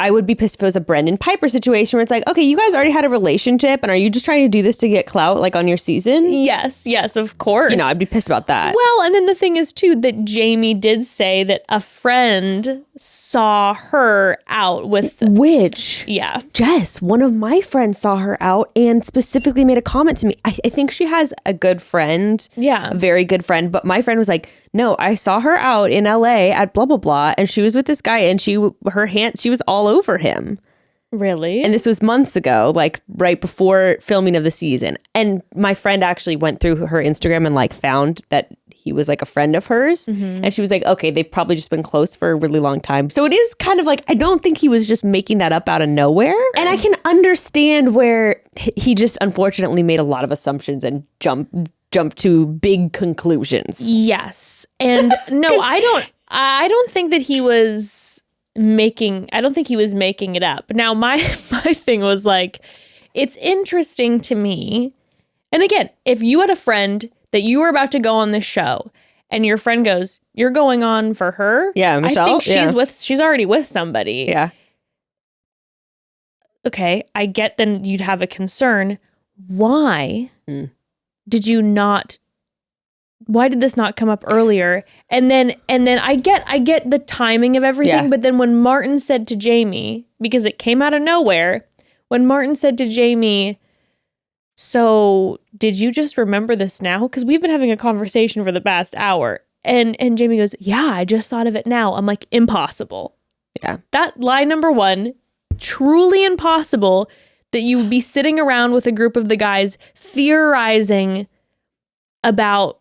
I would be pissed if it was a Brendan Piper situation where it's like, okay, you guys already had a relationship and are you just trying to do this to get clout like on your season? Yes, of course. I'd be pissed about that. Well, and then the thing is too that Jamie did say that a friend saw her out with... Which? Yeah. Jess, one of my friends saw her out and specifically made a comment to me. I think she has a good friend. Yeah. A very good friend. But my friend was like, no, I saw her out in LA at blah, blah, blah. And she was with this guy and she was all over him. Really? And this was months ago, like right before filming of the season. And my friend actually went through her Instagram and like found that he was like a friend of hers. Mm-hmm. And she was like, okay, they've probably just been close for a really long time. So it is kind of like, I don't think he was just making that up out of nowhere. And I can understand where he just unfortunately made a lot of assumptions and jumped to big conclusions. Yes. And no, I don't think that he was making it up. Now my thing was like, it's interesting to me. And again, if you had a friend that you were about to go on this show and your friend goes, you're going on for her? Yeah, Michelle. I think she's already with somebody. Yeah. Okay, I get then you'd have a concern. Why did you not? Why did this not come up earlier? And then I get the timing of everything, but then when Martin said to Jamie, because it came out of nowhere, when Martin said to Jamie, so did you just remember this now? Because we've been having a conversation for the past hour. And Jamie goes, yeah, I just thought of it now. I'm like, impossible. Yeah. That lie number one, truly impossible that you would be sitting around with a group of the guys theorizing about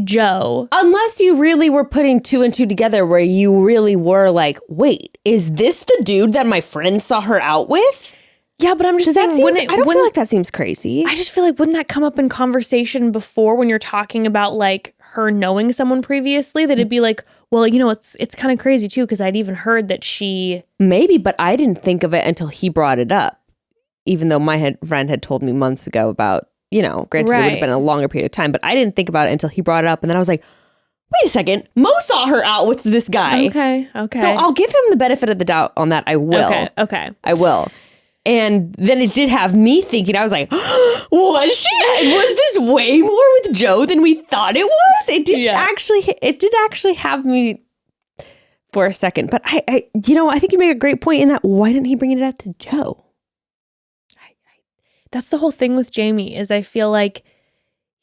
Joe. Unless you really were putting 2 and 2 together where you really were like, wait, is this the dude that my friend saw her out with? Yeah, but I'm just saying, I don't feel like that seems crazy. I just feel like, wouldn't that come up in conversation before when you're talking about like her knowing someone previously? That it'd be like, well, it's kind of crazy too, because I'd even heard that she... Maybe, but I didn't think of it until he brought it up. even though my friend had told me months ago about, granted it would have been a longer period of time, but I didn't think about it until he brought it up. And then I was like, wait a second, Mo saw her out with this guy. Okay. So I'll give him the benefit of the doubt on that. I will. Okay. I will. And then it did have me thinking, I was like, was this way more with Joe than we thought it was? It did actually have me for a second. But I think you make a great point in that. Why didn't he bring it up to Joe? That's the whole thing with Jamie is I feel like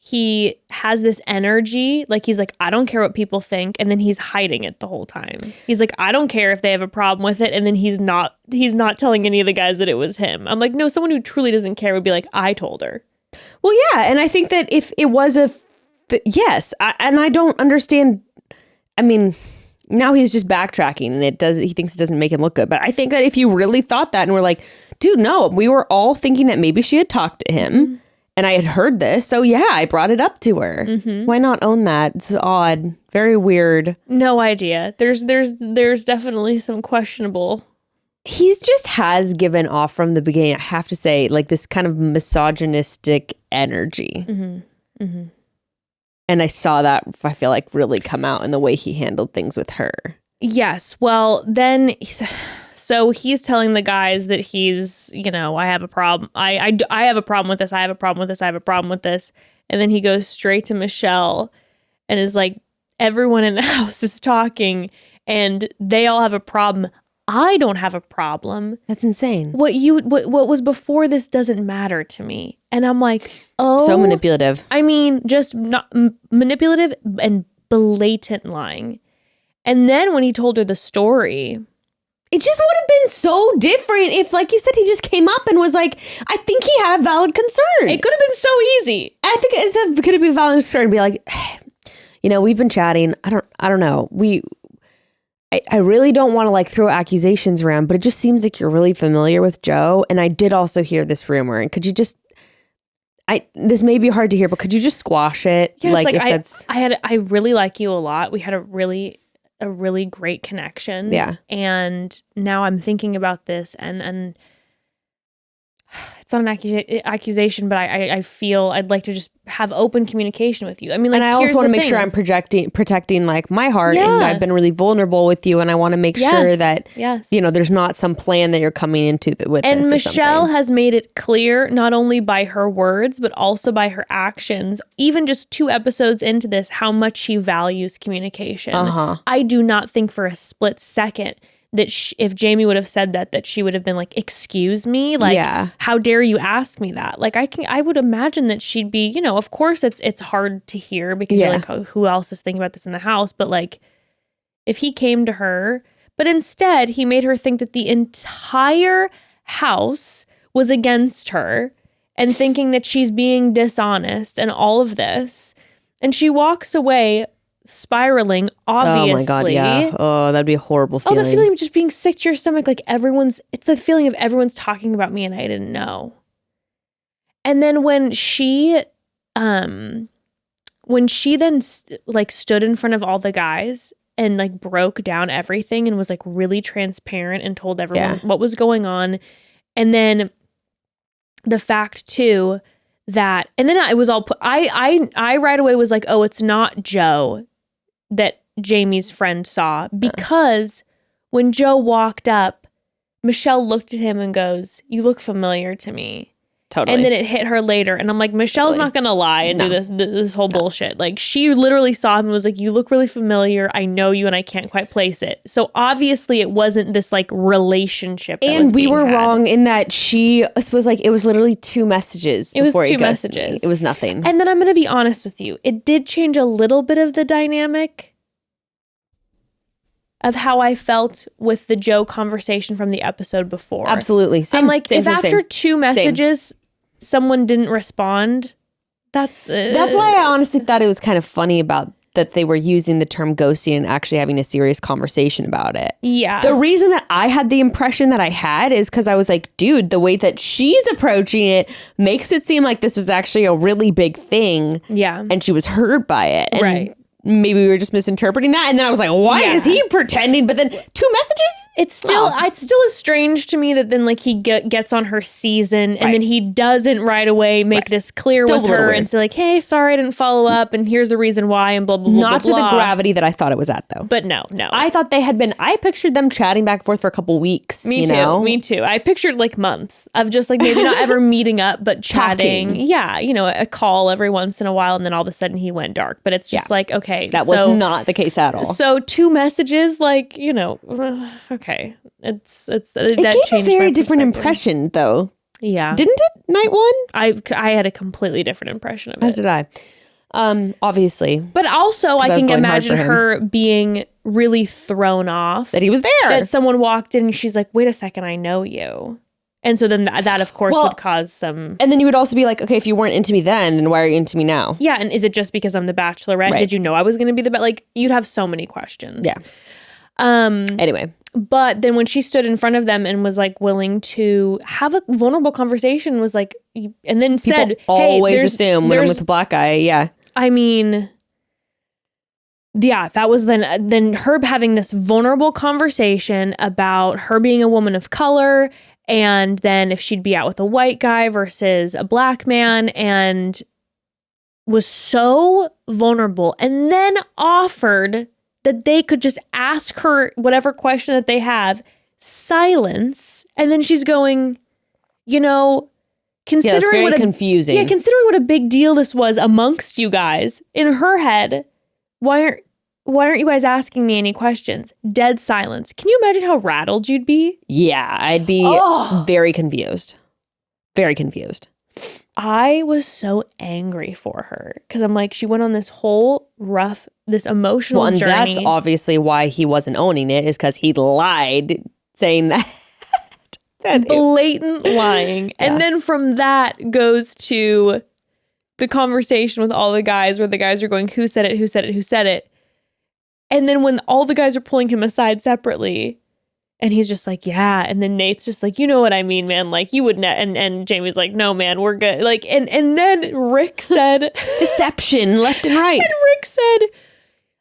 he has this energy, like he's like, I don't care what people think, and then he's hiding it the whole time. He's like, I don't care if they have a problem with it, and then he's not telling any of the guys that it was him. I'm like, no, someone who truly doesn't care would be like, I told her. Well, yeah, and I think that if it was yes, and I don't understand. I mean, now he's just backtracking, and he thinks it doesn't make him look good. But I think that if you really thought that, and we're like, dude, no, we were all thinking that maybe she had talked to him. Mm-hmm. And I had heard this, so yeah, I brought it up to her. Mm-hmm. Why not own that? It's odd, very weird. No idea. There's definitely some questionable. He just has given off from the beginning, I have to say, like this kind of misogynistic energy. Mm-hmm. Mm-hmm. And I saw that, I feel like, really come out in the way he handled things with her. Yes. Well, then... So he's telling the guys that he's, I have a problem. I have a problem with this. I have a problem with this. I have a problem with this. And then he goes straight to Michelle and is like, everyone in the house is talking and they all have a problem. I don't have a problem. That's insane. What was before this doesn't matter to me. And I'm like, oh. So manipulative. I mean, just not manipulative and blatant lying. And then when he told her the story... It just would have been so different if, like you said, he just came up and was like, I think he had a valid concern. It could have been so easy. I think it could have been a valid concern to be like, we've been chatting. I don't know. I really don't want to like throw accusations around, but it just seems like you're really familiar with Joe. And I did also hear this rumor. And could you just, this may be hard to hear, but could you just squash it? Yeah, I really like you a lot. We had a really great connection. Yeah. And now I'm thinking about this and it's not an accusation, but I feel I'd like to just have open communication with you. I mean, like, and I also want to make sure I'm protecting like my heart, yeah. And I've been really vulnerable with you, and I want to make sure that there's not some plan that you're coming into with. And this Michelle has made it clear, not only by her words but also by her actions, even just 2 episodes into this, how much she values communication. I do not think for a split second that if Jamie would have said that she would have been like, excuse me, like, how dare you ask me that? Like, I would imagine that she'd be, of course it's hard to hear because you're like, oh, who else is thinking about this in the house? But like, if he came to her, but instead he made her think that the entire house was against her and thinking that she's being dishonest and all of this. And she walks away spiraling, obviously. Oh my God, yeah. Oh, that'd be a horrible feeling. Oh, the feeling of just being sick to your stomach, like it's the feeling of everyone's talking about me and I didn't know. And then when she then like stood in front of all the guys and like broke down everything and was like really transparent and told everyone what was going on. And then the fact too that, and then it was all I right away was like, oh, it's not Joe that Jamie's friend saw, because when Joe walked up, Michelle looked at him and goes, you look familiar to me. Totally. And then it hit her later. And I'm like, Michelle's not going to lie and do this whole bullshit. Like, she literally saw him and was like, you look really familiar. I know you and I can't quite place it. So obviously it wasn't this like relationship. And we were wrong in that she was like, it was literally 2 messages. It was 2 messages. It was nothing. And then I'm going to be honest with you. It did change a little bit of the dynamic of how I felt with the Joe conversation from the episode before. Absolutely. I'm like, if after 2 messages, someone didn't respond, that's why I honestly thought it was kind of funny about that they were using the term ghosting and actually having a serious conversation about it. Yeah. The reason that I had the impression that I had is because I was like, dude, the way that she's approaching it makes it seem like this was actually a really big thing. Yeah. And she was hurt by it. And right. maybe we were just misinterpreting that. And then I was like, why is he pretending? But then 2 messages? It's still is strange to me that then like he gets on her season and then he doesn't right away make this clear with her and say like, hey, sorry I didn't follow up and here's the reason why and blah, blah, blah, Not blah, to blah. the gravity that I thought it was at though. But no. I thought they had been, I pictured them chatting back and forth for a couple weeks. Me too. I pictured like months of just like maybe not ever meeting up, but chatting. Yeah. You know, a call every once in a while and then all of a sudden he went dark. But it's just like, okay. That was not the case at all. So 2 messages, like, you know, okay. It gave a very different impression though. Yeah. Didn't it? Night 1? I had a completely different impression of it. As did I. Obviously. But also I can imagine her being really thrown off. That he was there. That someone walked in and she's like, wait a second, I know you. And so then that of course would cause some... And then you would also be like, okay, if you weren't into me then why are you into me now? Yeah, and is it just because I'm the Bachelorette? Right. Did you know I was going to be the... Like, you'd have so many questions. Yeah. Anyway. But then when she stood in front of them and was like willing to have a vulnerable conversation, was like... And then People said, always assume when I'm with a black guy, yeah. I mean... Yeah, that was then her having this vulnerable conversation about her being a woman of color and then if she'd be out with a white guy versus a black man and was so vulnerable and then offered that they could just ask her whatever question that they have, silence, and then she's going, you know, considering confusing. Yeah, considering what a big deal this was amongst you guys, in her head, why aren't you guys asking me any questions? Dead silence. Can you imagine how rattled you'd be? Yeah, I'd be very confused. Very confused. I was so angry for her because I'm like, she went on this whole this emotional journey. That's obviously why he wasn't owning it, is because he lied saying that. Blatant lying. Yeah. And then from that goes to the conversation with all the guys where the guys are going, who said it, who said it, who said it? And then when all the guys are pulling him aside separately and he's just like, yeah. And then Nate's just like, you know what I mean, man? Like you would and Jamie's like, no, man, we're good. Like, and then Rick said deception left and right. And Rick said,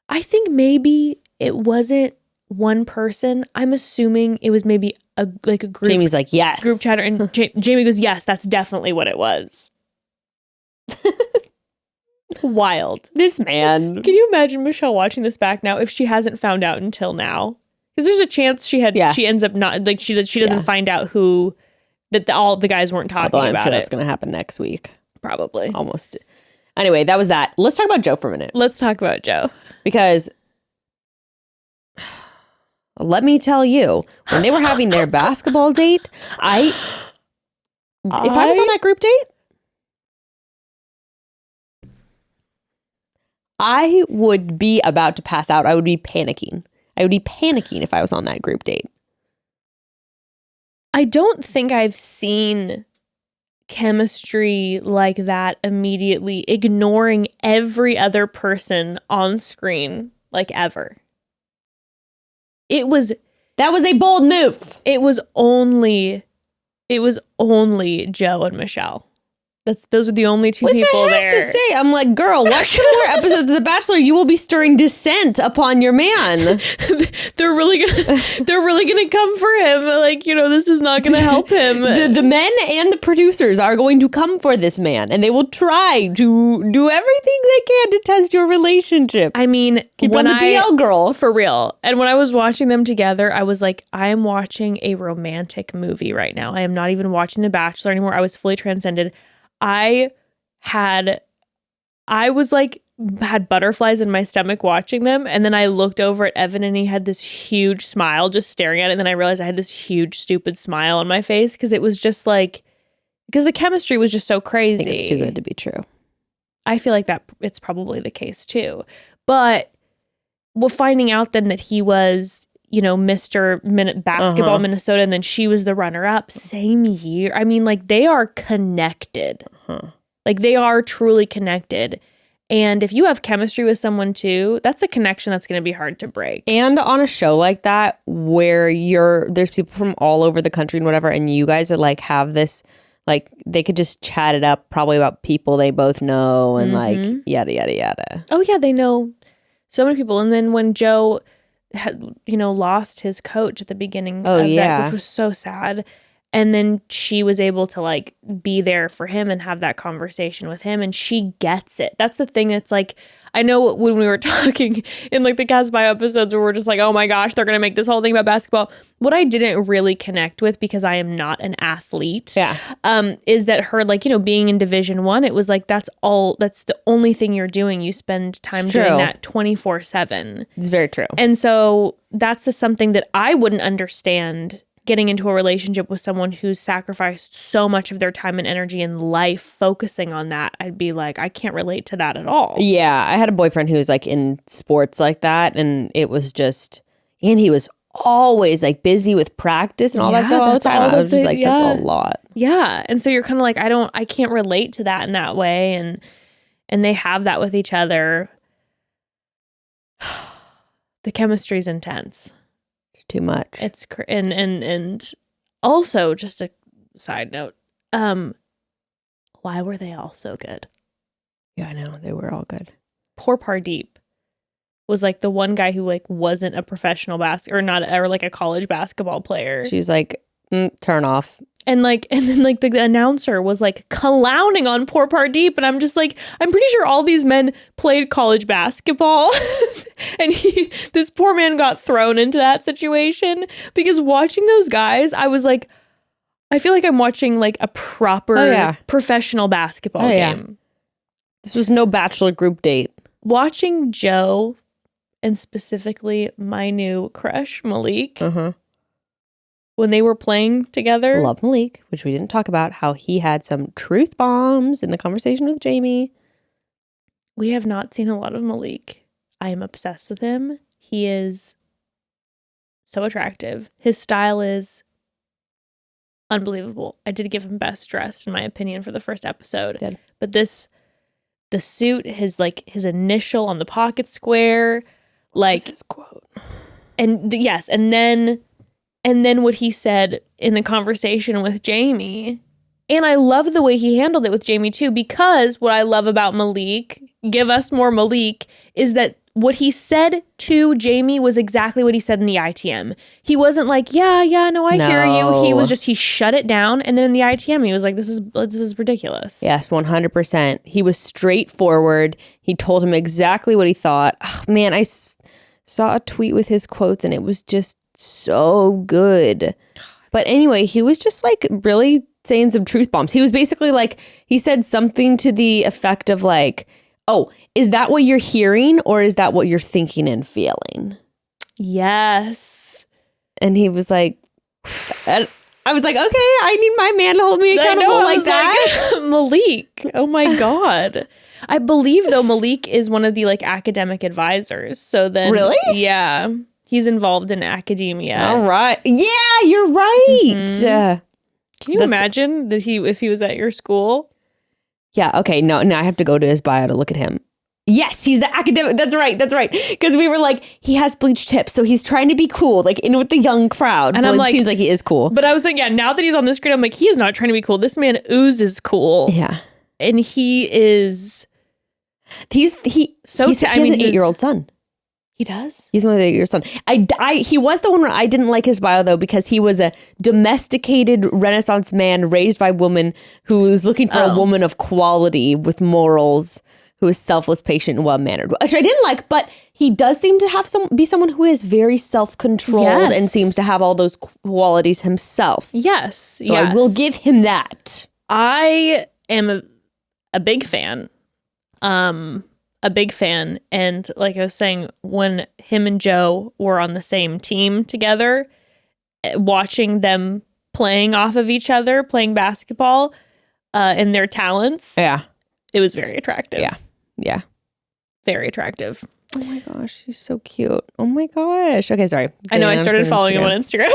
I think maybe it wasn't one person. I'm assuming it was maybe a group. Jamie's like, yes. Group chatter. And Jamie goes, yes, that's definitely what it was. Wild. This man. Can you imagine Michelle watching this back now if she hasn't found out until now? Because there's a chance she ends up not, like she doesn't find out who, all the guys weren't talking about. I'm sure it. That's going to happen next week. Probably. Almost. Anyway, that was that. Let's talk about Joe for a minute. Let's talk about Joe. Because let me tell you, when they were having their basketball date, if I was on that group date, I would be about to pass out. I would be panicking. If I was on that group date. I don't think I've seen chemistry like that immediately, ignoring every other person on screen, like ever. That was a bold move. It was only Joe and Michelle. Those are the only two people there. I have to say, I'm like, girl, watch some more episodes of The Bachelor. You will be stirring dissent upon your man. They're really gonna come for him. Like, you know, this is not gonna help him. The men and the producers are going to come for this man, and they will try to do everything they can to test your relationship. I mean, keep on the DL, girl, for real. And when I was watching them together, I was like, I am watching a romantic movie right now. I am not even watching The Bachelor anymore. I was fully transcended. I had butterflies in my stomach watching them. And then I looked over at Evan and he had this huge smile just staring at it. And then I realized I had this huge, stupid smile on my face because it was just like, because the chemistry was just so crazy. I think it's too good to be true. I feel like that it's probably the case too. But finding out then that he was, you know, Mr. Basketball Minnesota, and then she was the runner-up same year. I mean, like, they are connected. Like, they are truly connected. And if you have chemistry with someone too, that's a connection that's going to be hard to break. And on a show like that, where there's people from all over the country and whatever, and you guys are like have this, like, they could just chat it up probably about people they both know and like yada, yada, yada. Oh, yeah, they know So many people. And then when Joe had, lost his coach at the beginning Oh, of that, yeah. which was so sad. And then she was able to like be there for him and have that conversation with him. And she gets it. That's the thing. That's like, I know when we were talking in like the Cast Bio episodes where we're just like, oh my gosh, they're going to make this whole thing about basketball. What I didn't really connect with, because I am not an athlete, is that her, like, being in Division I, it was like, that's the only thing you're doing. You spend time doing that 24/7. It's very true. And so that's just something that I wouldn't understand, getting into a relationship with someone who's sacrificed so much of their time and energy in life focusing on that. I'd be like, I can't relate to that at all. Yeah, I had a boyfriend who was like in sports like that, and it was just, and he was always like busy with practice and all that stuff all the time. I was just like, that's a lot. Yeah. And so you're kind of like, I can't relate to that in that way. And they have that with each other. The chemistry's intense. Too much. It's and also, just a side note, why were they all so good? Yeah, I know, they were all good. Poor Pardeep was like the one guy who like wasn't a professional or like a college basketball player. She's like, turn off. And then like the announcer was like clowning on poor Pardeep, and I'm just like, I'm pretty sure all these men played college basketball, and this poor man got thrown into that situation. Because watching those guys, I was like, I feel like I'm watching like a proper professional basketball game. This was no Bachelor group date. Watching Joe, and specifically my new crush Mollique. When they were playing together. Love Mollique, which we didn't talk about, how he had some truth bombs in the conversation with Jamie. We have not seen a lot of Mollique. I am obsessed with him. He is so attractive. His style is unbelievable. I did give him best dressed, in my opinion, for the first episode. But the suit, his initial on the pocket square, like his quote. And yes, and then what he said in the conversation with Jamie. And I love the way he handled it with Jamie too, because what I love about Mollique, give us more Mollique, is that what he said to Jamie was exactly what he said in the ITM. He wasn't like, yeah, no, I hear you. He shut it down. And then in the ITM, he was like, this is ridiculous. Yes, 100%. He was straightforward. He told him exactly what he thought. Oh, man, I saw a tweet with his quotes, and it was just so good. But anyway, he was just like really saying some truth bombs. He was basically like, he said something to the effect of like, oh, is that what you're hearing, or is that what you're thinking and feeling? Yes. And he was like, I was like, okay, I need my man to hold me accountable like that. Like, Mollique. Oh my God. I believe though Mollique is one of the like academic advisors. So then, really? Yeah. He's involved in academia. All right. Yeah, you're right. Can you imagine that if he was at your school? Yeah. Okay. No, I have to go to his bio to look at him. Yes, he's the academic. That's right. Because we were like, he has bleached tips, so he's trying to be cool, like in with the young crowd. And well, I'm like, it seems like he is cool. But I was like, yeah, now that he's on the screen, I'm like, he is not trying to be cool. This man oozes cool. Yeah. And he is. He has an 8-year-old son. He does? He's one of your son. He was the one where I didn't like his bio though, because he was a domesticated Renaissance man raised by a woman who is looking for a woman of quality with morals, who is selfless, patient, and well-mannered, which I didn't like, but he does seem to have be someone who is very self-controlled and seems to have all those qualities himself. Yes. So I will give him that. I am a big fan. A big fan. And like I was saying, when him and Joe were on the same team together, watching them playing off of each other, playing basketball, and their talents. Yeah. It was very attractive. Yeah. Very attractive. Oh my gosh, he's so cute. Oh my gosh. Okay, sorry. I know, I started following him on Instagram.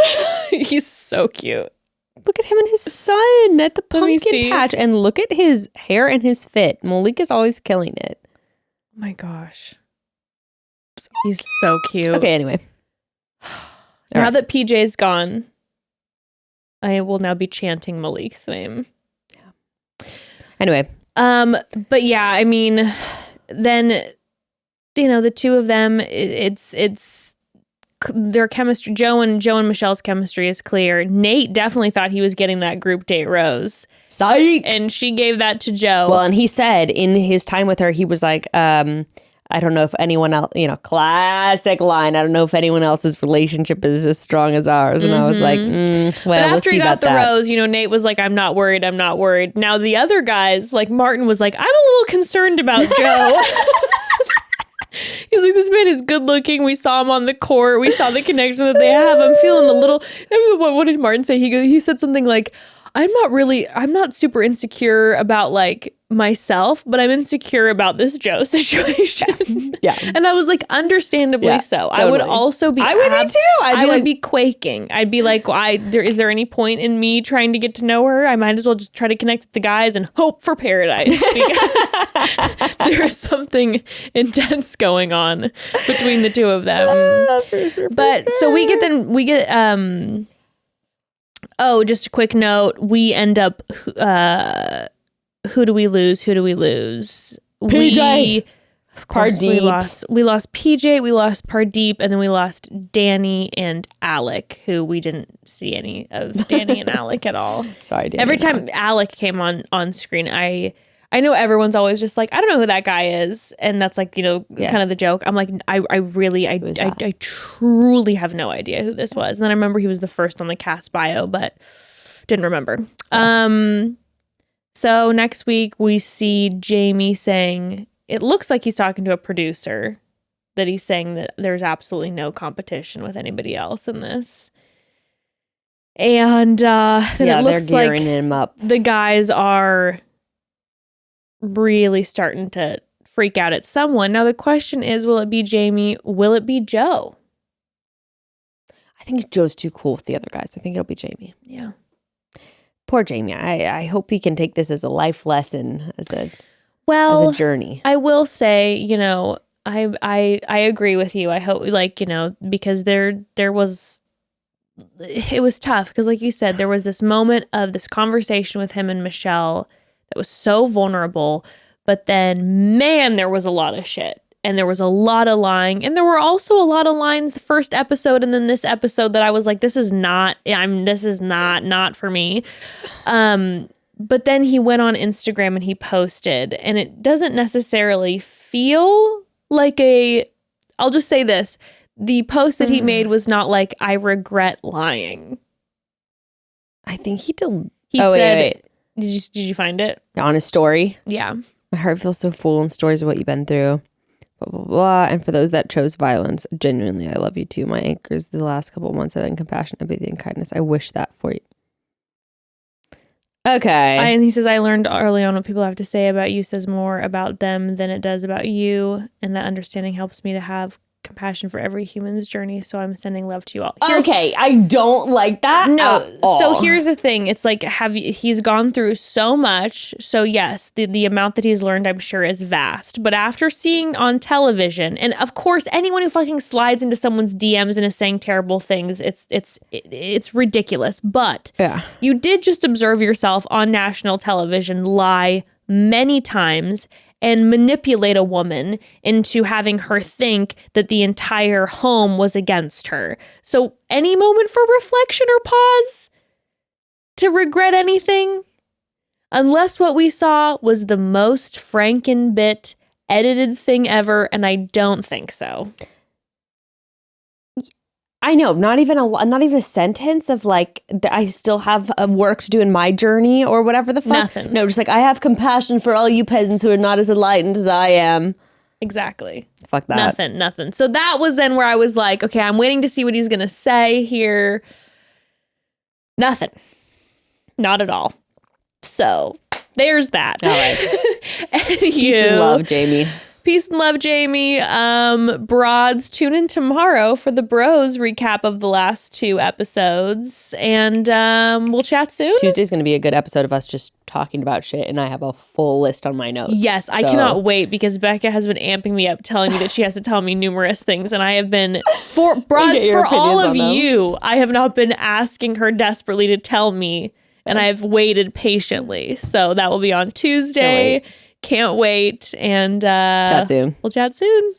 He's so cute. Look at him and his son at the pumpkin patch. And look at his hair and his fit. Mollique is always killing it. Oh my gosh. He's so cute. Okay, anyway. Now that PJ's gone, I will now be chanting Mollique's name. Yeah. Anyway. But yeah, I mean, then the two of them, it's their chemistry, Joe and Michelle's chemistry is clear. Nayte definitely thought he was getting that group date rose. Psych! And she gave that to Joe. Well, and he said in his time with her, he was like, I don't know if anyone else, classic line. I don't know if anyone else's relationship is as strong as ours. And I was like, well, but after he got the that. rose, Nayte was like, I'm not worried. Now the other guys, like Martin was like, I'm a little concerned about Joe. He's like, this man is good looking. We saw him on the court. We saw the connection that they have. I'm feeling a little, what did Martin say? He said something like, I'm not super insecure about like myself, but I'm insecure about this Joe situation. Yeah. And I was like, understandably so. Totally. I would also be. I would be too. I would be quaking. I'd be like, is there any point in me trying to get to know her? I might as well just try to connect with the guys and hope for paradise because there's something intense going on between the two of them. But so we get oh, just a quick note. We end up, who do we lose? PJ. Of course, Pardeep. we lost PJ, we lost Pardeep, and then we lost Danny and Alec, who we didn't see any of Danny and Alec at all. Sorry, Danny. Every time Alec came on screen, I know everyone's always just like, I don't know who that guy is. And that's like, kind of the joke. I'm like, I truly have no idea who this was. And then I remember he was the first on the cast bio, but didn't remember. So next week we see Jamie saying, it looks like he's talking to a producer, that he's saying that there's absolutely no competition with anybody else in this. And then it looks they're like gearing him up. The guys are really starting to freak out at someone. Now the question is, will it be Jamie? Will it be Joe? I think Joe's too cool with the other guys. I think it'll be Jamie. Yeah. Poor Jamie. I hope he can take this as a life lesson, as a journey. I will say, I agree with you. I hope, because it was tough because, like you said, there was this moment of this conversation with him and Michelle that was so vulnerable, but then, man, there was a lot of shit. And there was a lot of lying. And there were also a lot of lines the first episode and then this episode that I was like, this is not for me. But then he went on Instagram and he posted, and it doesn't necessarily feel like I'll just say this. The post that he made was not like, I regret lying. I think he did. He said, wait. Did you find it? On his story? Yeah. My heart feels so full in stories of what you've been through. Blah, blah, blah. And for those that chose violence, genuinely, I love you too. My anchors the last couple of months have been compassion, empathy, and kindness. I wish that for you. Okay. And he says, I learned early on what people have to say about you says more about them than it does about you. And that understanding helps me to have compassion for every human's journey. So I'm sending love to you all. Okay. I don't like that. No. So here's the thing. It's like, he's gone through so much. So yes, the amount that he's learned, I'm sure, is vast. But after seeing on television, and of course, anyone who fucking slides into someone's DMs and is saying terrible things, it's ridiculous. But you did just observe yourself on national television lie many times and manipulate a woman into having her think that the entire home was against her. So any moment for reflection or pause to regret anything? Unless what we saw was the most Frankenbit edited thing ever, and I don't think so. I know, not even a sentence of like, I still have work to do in my journey or whatever the fuck. Nothing. No, just like, I have compassion for all you peasants who are not as enlightened as I am. Exactly. Fuck that. Nothing. So that was then where I was like, okay, I'm waiting to see what he's going to say here. Nothing. Not at all. So there's that. All right. Peace and love, Jamie. Peace and love, Jamie. Broads, tune in tomorrow for the Bros recap of the last 2 episodes. And we'll chat soon. Tuesday's going to be a good episode of us just talking about shit. And I have a full list on my notes. Yes, I cannot wait because Becca has been amping me up, telling me that she has to tell me numerous things. And I have been, for Broads, for all of you, I have not been asking her desperately to tell me. And I've waited patiently. So that will be on Tuesday. Can't wait. And chat soon. We'll chat soon.